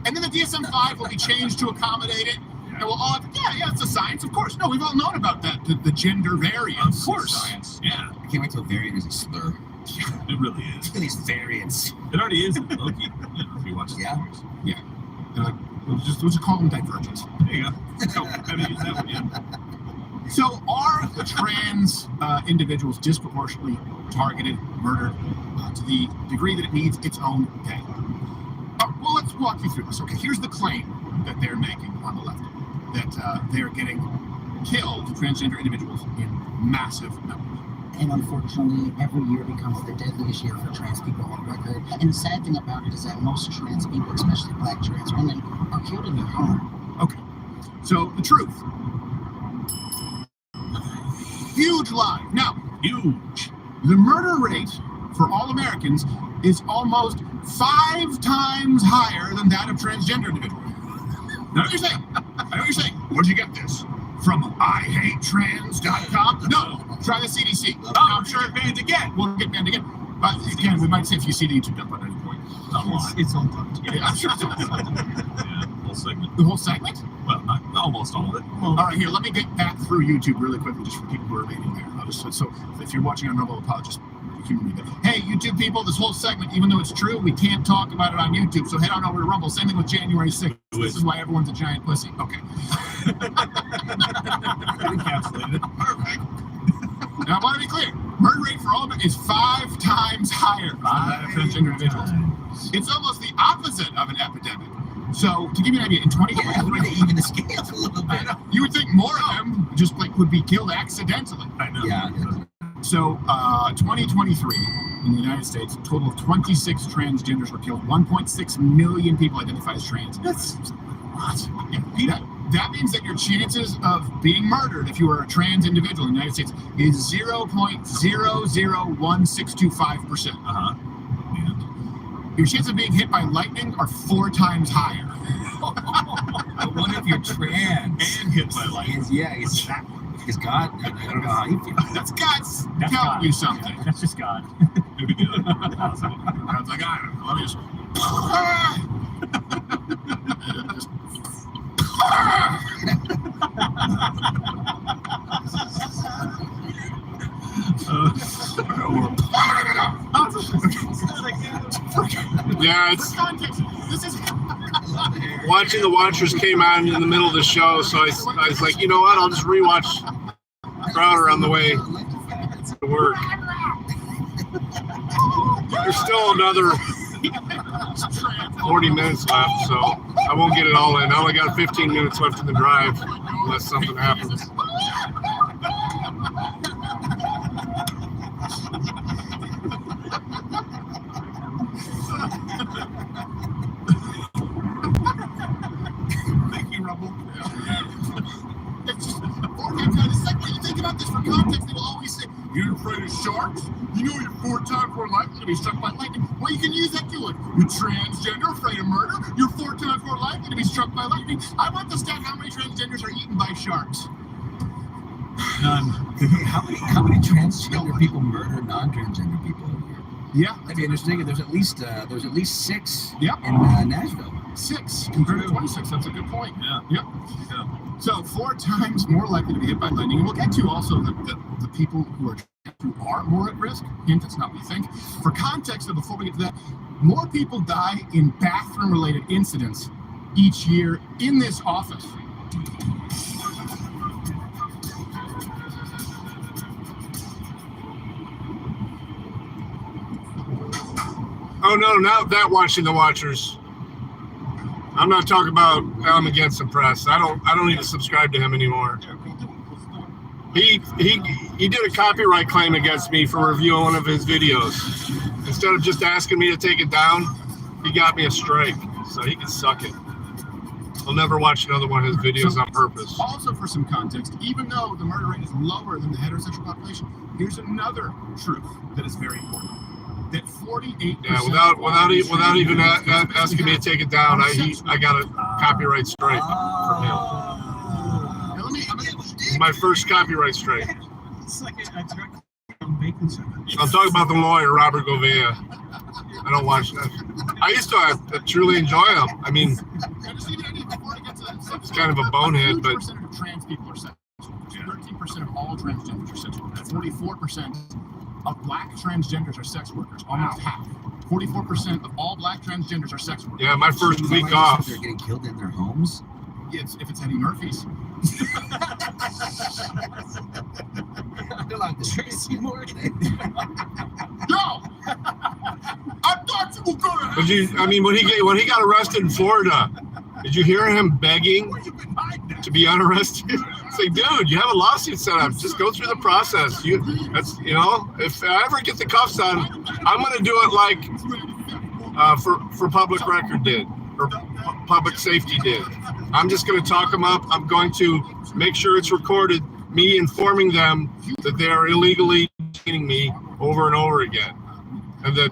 And then the DSM-5 will be changed to accommodate it. And we'll all have, yeah, it's a science, of course. No, we've all known about that, the gender variance. Of course. Science. Yeah. I can't wait till variant is a slur. It really is. Look at these variants. It already is in Loki. If you watch the series. Yeah. They're like, we'll just call them divergents. There you go. Oh, I haven't used that one yet. So are the trans individuals disproportionately targeted, murdered, to the degree that it needs its own day? Well, let's walk you through this. Okay, here's the claim that they're making on the left, that they are getting killed, transgender individuals, in massive numbers. And unfortunately, every year becomes the deadliest year for trans people on record. And the sad thing about it is that most trans people, especially black trans women, are killed in their home. Okay, so the truth. huge lie. Now, Huge. the murder rate for all Americans is almost 5 times higher than that of transgender individuals. Now, what you're saying? I know what you're saying. Where'd you get this? From IHateTrans.com? No, try the CDC. Oh, I'm sure it banned again. We'll get banned again. But again, we might say if you see the YouTube dump at any point. It's on top. Yeah, I'm sure it's on Yeah, whole segment. the whole segment? Well, not almost all of it. All right, here, let me get back through YouTube really quickly just for people who are waiting there. So if you're watching on normal, apologies. Humor me there. Hey, YouTube people, this whole segment, even though it's true, we can't talk about it on YouTube, so head on over to Rumble. Same thing with January 6th. This is why everyone's a giant pussy. Okay. Encapsulated it. Perfect. Now, I want to be clear. Murder rate for all of it is 5 times higher than that of transgender individuals. It's almost the opposite of an epidemic. So, to give you an idea, in 2023, even the scales a little bit. you would think more of them just like would be killed accidentally. I know. Yeah. So, 2023 in the United States, a total of 26 transgenders were killed. 1.6 million people identify as trans. That's What? That means that your chances of being murdered if you are a trans individual in the United States is 0.001625%. And Your chances of being hit by lightning are 4 times higher. I wonder if you're trans. and hit by lightning. Yeah, it's God. I don't know how you feel. That's God's That's telling God. you something. That's just God. Maybe good. God's like, I don't know. Let me just. Yeah, it's Context. This is. watching the Watchers came on in the middle of the show, so I was like, you know what? I'll just rewatch Crowder on the way to work. There's still another 40 minutes left, so I won't get it all in. I only got 15 minutes left in the drive, unless something happens. Thank you, Rumble. It's just 4 times higher. The second way you think about this for context, they will always say, "You're afraid of sharks? You know you're 4 times more likely to be struck by lightning." Well, you can use that too. You're transgender, afraid of murder. You're 4 times more likely to be struck by lightning. I want the stat how many transgenders are eaten by sharks. None. How many transgender people murder non-transgender people a year? Yeah, That'd be interesting. There's at least 6 Yep. in Nashville. 6 compared to 26. That's a good point. Yeah. Yep. Yeah. So 4 times more likely to be hit by lightning. And we'll get to also the people who are more at risk. Hint, that's not what we think. For context, though, before we get to that, more people die in bathroom-related incidents each year in this office. Oh no, not that watching the Watchers. I'm not talking about I'm against the press. I don't even subscribe to him anymore. He did a copyright claim against me for reviewing one of his videos. Instead of just asking me to take it down, he got me a strike. So he can suck it. I'll never watch another one of his videos on purpose. Also, for some context, even though the murder rate is lower than the heterosexual population, here's another truth that is very important. That 48%. Yeah, without even asking me to take it down, I got a copyright strike from him. Now, It's my first copyright strike. It's like a direct from bacon sugar. I'm talking about the lawyer, Robert Gouveia. I don't watch that. I used to truly enjoy him. I mean, it's kind of a bonehead, but 40% of trans people are sex workers. 13% of all transgenders are sex workers. 44% of black transgenders are sex workers. Almost half. 44% of all black transgenders are sex workers. yeah, my first week off. They're getting killed in their homes. If it's Eddie Murphy's. They're like the Tracy Morgan. No! I thought you were gonna. Did you? I mean, when he got arrested in Florida, did you hear him begging to be unarrested? It's like, dude, you have a lawsuit set up. Just go through the process. If I ever get the cuffs on, I'm gonna do it like for public record did, or public safety did. I'm just gonna talk him up. I'm going to make sure it's recorded me informing them that they are illegally detaining me over and over again, and that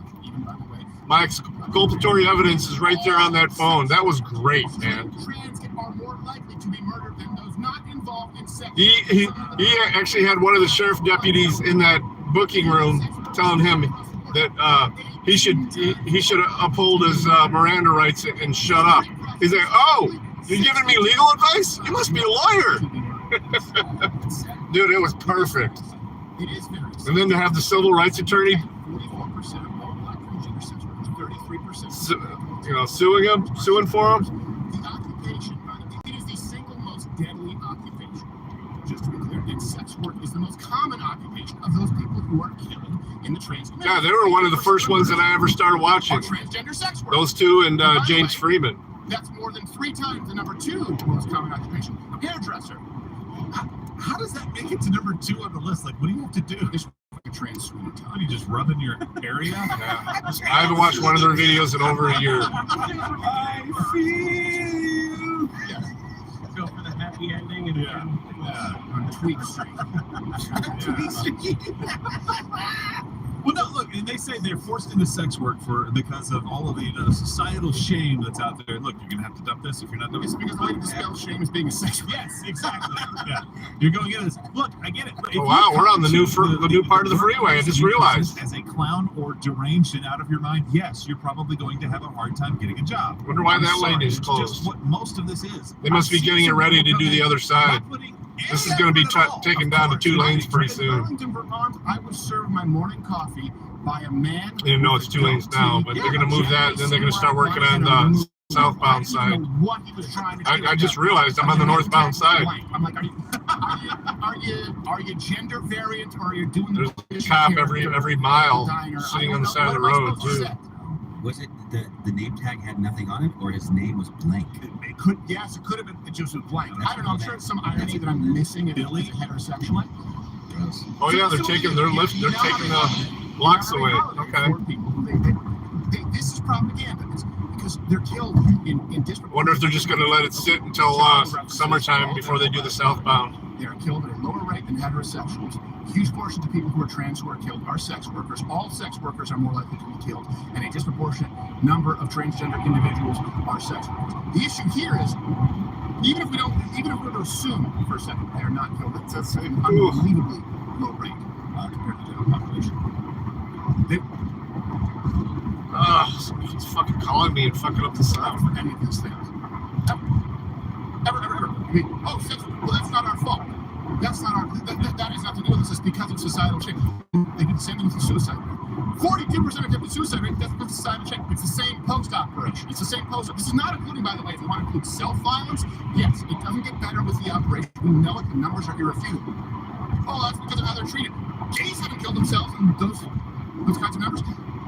my exculpatory evidence is right there on that phone. That was great, man. Trans are more likely to be murdered than those not involved in sex. He actually had one of the sheriff deputies in that booking room telling him that he should uphold his Miranda rights and shut up. He's like, "Oh, you're giving me legal advice? You must be a lawyer." Dude, it was perfect. And then to have the civil rights attorney, suing for him. The occupation, it is the single most deadly occupation. Just to be clear, sex work is the most common occupation of those people who are killed in the transgender. Yeah, they were one of the first ones that I ever started watching. Transgender sex work. Those two and James Freeman. That's more than 3 times the number 2 most common occupation. Hairdresser. How does that make it to number 2 on the list? Like, what do you have to do? This trans sweetie. What, do you just rub in your area? Yeah. I haven't watched one of their videos in over a year. I feel. Yes. Go for the happy ending and On Tweet Street. Well, no, look, and they say they're forced into sex work because of all of the societal shame that's out there. Look, you're going to have to dump this if you're not doing It's because the way to dispel shame is being a sex worker. Yes, exactly. Yeah, you're going into this. Look, I get it. Oh, wow, we're on the new part of the freeway. I just realized. As a clown or deranged and out of your mind, yes, you're probably going to have a hard time getting a job. Wonder why that lane is It's closed. just what most of this is. They must be getting it ready to do the other side. This is going to be taken down to 2 lanes pretty soon. In Burlington, Vermont, I was served my morning coffee by a man. I didn't know it's 2 lanes now, but they're going to move that, then they're going to start working on the southbound side. What he was trying to do. I just realized I'm on the northbound side. I'm like, are you gender variant, or are you doing There's the a cop every mile sitting on the side of the road, too. Was it the name tag had nothing on it, or his name was blank? It could have been it just was blank. I don't know. I'm sure it's some irony that I'm missing it. Billy heterosexual. Oh yeah, they're taking the blocks away. Okay. This is propaganda. It's because they're killed in disproportionate. Wonder if they're just going to let it sit until summertime before they do the southbound. They are killed at a lower rate than heterosexuals. Huge portions of people who are trans who are killed are sex workers. All sex workers are more likely to be killed, and a disproportionate number of transgender individuals are sex workers. The issue here is, even if we were to assume for a second they are not killed, it's an unbelievably low rate compared to the general population. He's fucking calling me and fucking up the sound. For any of these things. Ever. I mean, sex work. Well, that's not our fault. That's not our. That has nothing to do with this. It's because of societal change. They did the same thing with the suicide rate. 42% of the suicide rate. That's because of societal change. It's the same post operation. It's the same post. This is not including, by the way, if you want to include self violence. Yes, it doesn't get better with the operation. We know it. The numbers are irrefutable. Oh, that's because of how they're treated. Gays haven't killed themselves in those kinds of numbers.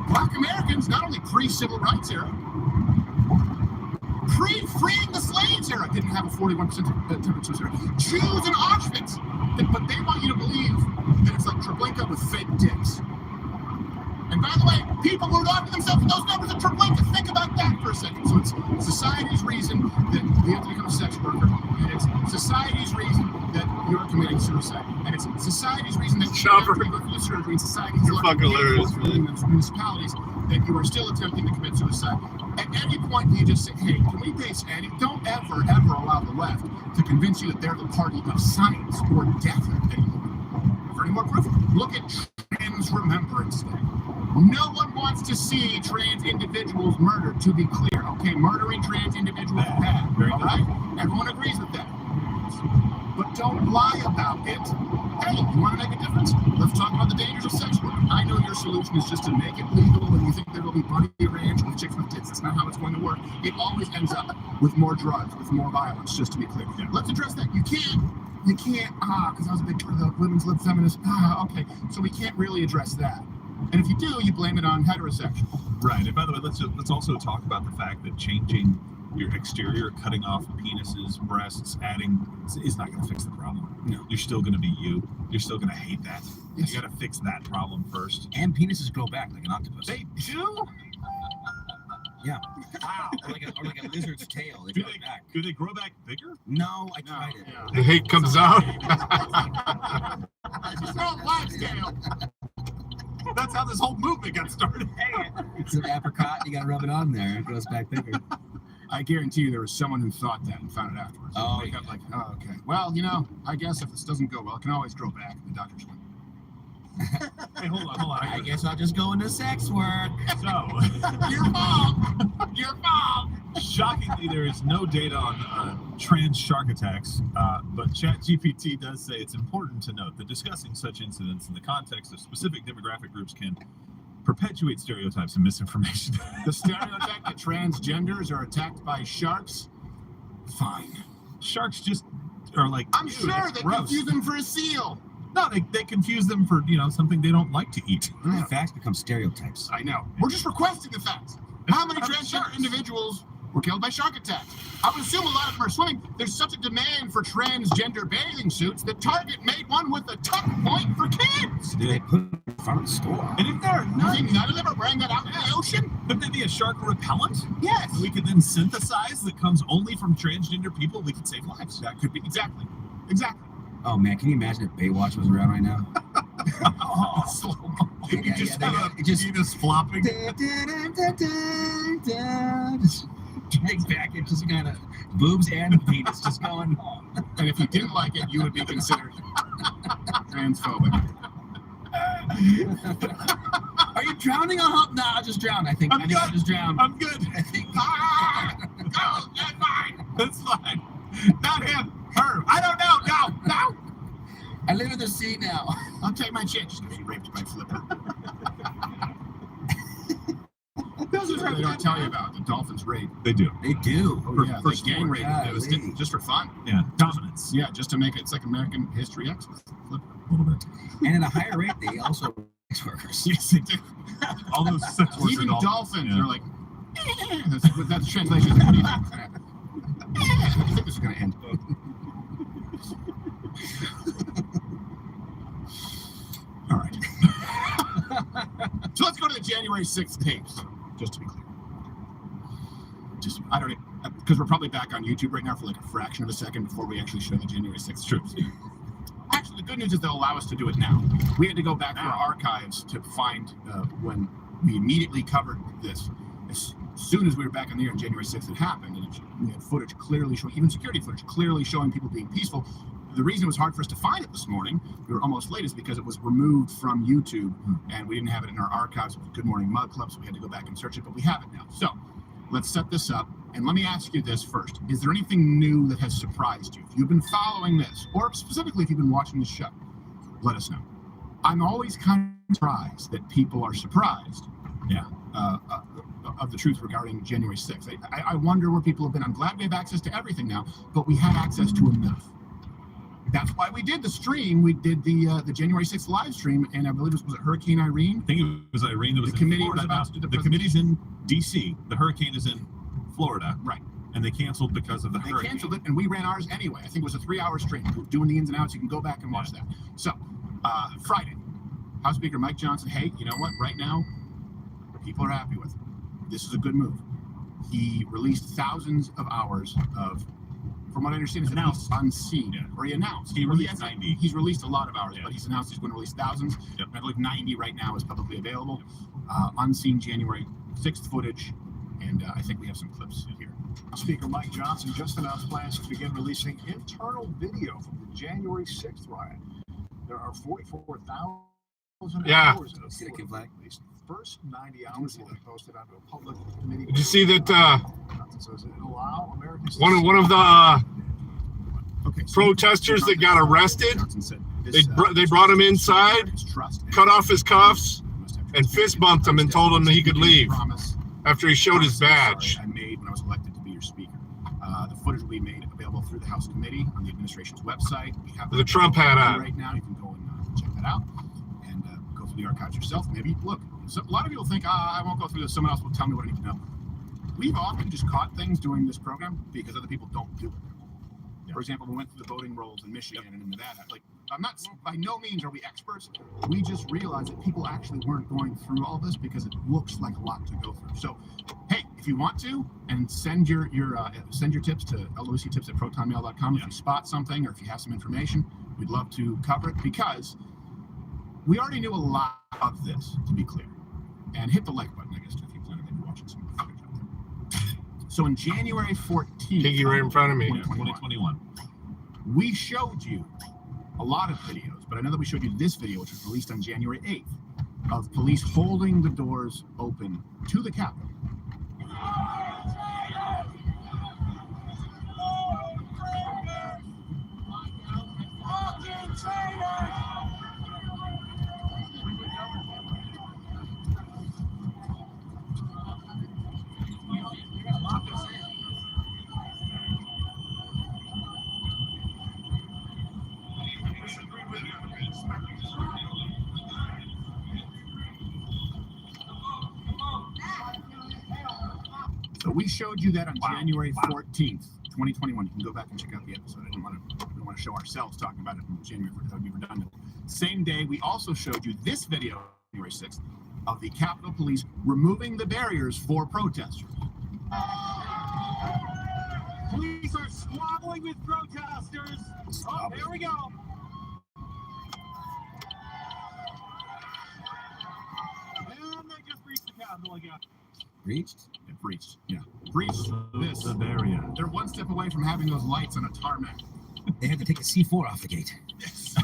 Black Americans, not only pre-civil rights era, pre-freeing the slaves era, didn't have a 41% temperature suicide rate. Jews in Auschwitz, but they want you to believe that it's like Treblinka with fake dicks. And by the way, people who offer themselves with those numbers of Treblinka, think about that for a second. So it's society's reason that you have to become a sex worker, and it's society's reason that you're committing suicide, and it's society's reason that you're not going through surgery, and society's fucking hilarious, man. Municipalities that you are still attempting to commit suicide. At any point, you just say, hey, can we base any? Don't ever allow the left to convince you that they're the party of science or death anymore. For any more proof, look at Trans Remembrance Day. No one wants to see trans individuals murdered, to be clear. Okay, murdering trans individuals is bad. All right? Everyone agrees with that. But don't lie about it. Hey, you want to make a difference? Let's talk about the dangers of sex work. I know your solution is just to make it legal and you think there will be Bunny Ranch with chicks with tits. That's not how it's going to work. It always ends up with more drugs, with more violence, just to be clear. Let's address that. You can't, because I was a big part of the women's lib feminist. Okay, so we can't really address that. And if you do, you blame it on heterosexual. Right. And by the way, let's also talk about the fact that changing your exterior, cutting off penises, breasts, adding is not going to fix the problem. No. You're still going to be you. You're still going to hate that. Yes. You got to fix that problem first. And penises grow back like an octopus. They do. Yeah. Wow. Or like a lizard's tail. They Do grow back. do they grow back bigger? No, I tried it. Yeah. The hate comes out. It's not life's tail. That's how this whole movement got started. It's an apricot. You got to rub it on there. It grows back bigger. I guarantee you there was someone who thought that and found it afterwards. Oh, Wake up yeah. like, oh, okay. Well, I guess if this doesn't go well, it can always grow back. The doctor's like, Hey, hold on. I guess I'll just go into sex work. So, Your mom. shockingly, there is no data on trans shark attacks, but ChatGPT does say it's important to note that discussing such incidents in the context of specific demographic groups can perpetuate stereotypes and misinformation. the stereotype that transgenders are attacked by sharks? Fine. Sharks just are like, I'm "Ew, sure that's they gross." confuse them for a seal. No, they confuse them for something they don't like to eat. Facts become stereotypes. I know. We're just requesting the facts. How many transgender individuals were killed by shark attacks? I would assume a lot of them are swimming. There's such a demand for transgender bathing suits that Target made one with a tuck point for kids. They put it in front of the store. And if there are You think none of them are wearing that out in the ocean? could there be a shark repellent? Yes. We could then synthesize that comes only from transgender people. We could save lives. That could be exactly. Oh man, can you imagine if Baywatch was around right now? You just have a it just penis flopping. Just drag back and just kind of boobs and penis just going. And if you didn't like it, you would be considered transphobic. Are you drowning? Nah, I'll just drown. I think I'll just drown. I'm good. I think. No, that's fine. That's fine. Not him. Her. I don't know. No. I live in the sea now. I'll take my chance because you raped my flipper. They don't tell you about the dolphins rape. They do. They do. Oh, yeah, for they gang rape. It was golly. just for fun. Yeah. Dominance. Yeah, just to make it. It's like American History X with flipper. A little bit. And at a higher rate, they also sex workers. Yes, they do. All those sex workers. Even dolphins Yeah. are like. That's the translation. What do you think? How do you think this is going to end? All right. So let's go to the January 6th tapes, just to be clear. I don't because we're probably back on YouTube right now for like a fraction of a second before we actually show the January 6th troops. Actually, the good news is they'll allow us to do it now. We had to go back to our archives to find when we immediately covered this. As soon as we were back on the air on January 6th, it happened, and we had footage clearly showing, even security footage clearly showing people being peaceful. The reason it was hard for us to find it this morning, we were almost late, is because it was removed from YouTube, and we didn't have it in our archives with Good Morning Mug Club, so we had to go back and search it, but we have it now. So let's set this up, and let me ask you this first. Is there anything new that has surprised you? If you've been following this, or specifically if you've been watching the show, let us know. I'm always kind of surprised that people are surprised of the truth regarding January 6th. I wonder where people have been. I'm glad we have access to everything now, but we had access to enough. That's why we did the stream. We did the January 6th live stream, and I believe was it Hurricane Irene? I think it was Irene that was The in committee Florida. was about to do the committee's in D.C. The hurricane is in Florida. Right. And they canceled because of the They hurricane. canceled it, and we ran ours anyway. I think it was a 3-hour stream. We're doing the ins and outs. You can go back and watch that. So, Friday, House Speaker Mike Johnson, hey, you know what? Right now, people are happy with it. This is a good move. He released thousands of hours of, from what I understand, is announced unseen, or he announced. He released 90. He's released a lot of hours, Yeah. but he's announced he's going to release thousands. Yep. I believe 90 right now is publicly available. Unseen January 6th footage, and I think we have some clips here. Speaker Mike Johnson just announced plans to begin releasing internal video from the January 6th riot. There are 44,000 hours of See the kid flag? footage. The first 90 hours will be posted onto a public committee. Did you see that So it'll allow Americans to one of the Okay, so protesters that got arrested, Johnson said they brought him inside, cut off his cuffs, and fist bumped him and told him that he could leave after he showed his badge. I made when I was elected to be your speaker. The footage will be made available through the House Committee on the administration's website. We have With a Trump hat on. right now. You can go and check that out and go through the archives yourself. Maybe look. So a lot of people think, I won't go through this. Someone else will tell me what I need to know. We've often just caught things doing this program because other people don't do it. For example, we went through the voting rolls in Michigan and into that. Like, I'm not, by no means are we experts. We just realized that people actually weren't going through all this because it looks like a lot to go through. So, hey, if you want to, and send your tips to LWCtips@protonmail.com. If you spot something or if you have some information, we'd love to cover it, because we already knew a lot of this, to be clear. And hit the like button, I guess, if you plan on maybe watching some footage out there. So in January 14th, Piggy right in front of me. 2021, we showed you a lot of videos, but I know that we showed you this video, which was released on January 8th, of police holding the doors open to the Capitol. So we showed you that on January 14th, 2021. You can go back and check out the episode. We don't want to show ourselves talking about it in January 14th. That would be redundant. Same day, we also showed you this video, January 6th, of the Capitol Police removing the barriers for protesters. Police are squabbling with protesters. Oh, there we go. And they just reached the Capitol again. Reached? It breached. Yeah. Breached this. the barrier. They're one step away from having those lights on a tarmac. They had to take a C4 off the gate. Yes.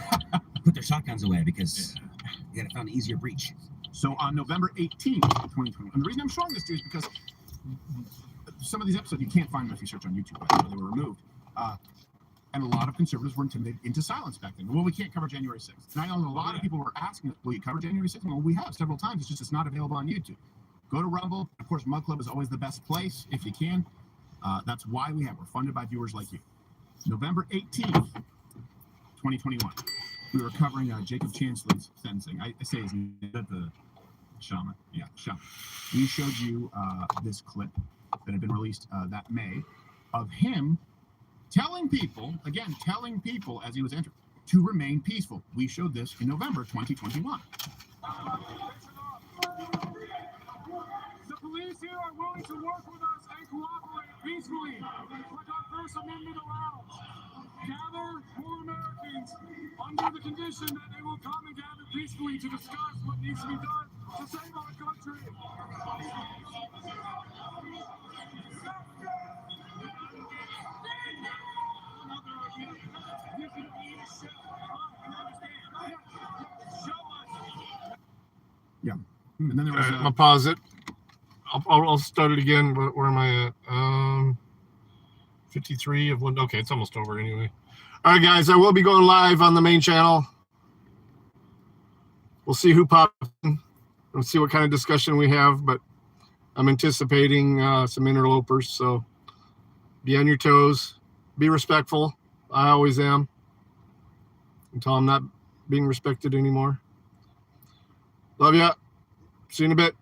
Put their shotguns away because they had to find an easier breach. So on November 18th, 2021, and the reason I'm showing this to you is because some of these episodes you can't find them if you search on YouTube. Right? They were removed. And a lot of conservatives were intimidated into silence back then. Well, we can't cover January 6th. And I know a lot of people were asking us, will you cover January 6th? Well, we have several times. It's not available on YouTube. Go to Rumble. Of course, Mug Club is always the best place if you can. That's why we're funded by viewers like you. November 18th, 2021. We were covering Jacob Chansley's sentencing. I say his name. Is that the shaman? Yeah, shaman. We showed you this clip that had been released that May of him telling people as he was entering to remain peaceful. We showed this in November 2021. The police here are willing to work with us and cooperate peacefully, like our First Amendment allows. Gather more Americans under the condition that they will come and gather peacefully to discuss what needs to be done to save our country. Yeah. And then there was I'll pause it. I'll start it again. Where am I at? 53 of one. Okay, it's almost over anyway. All right, guys, I will be going live on the main channel. We'll see who pops in. We'll see what kind of discussion we have, but I'm anticipating some interlopers. So be on your toes. Be respectful. I always am. Until I'm not being respected anymore. Love ya. See you in a bit.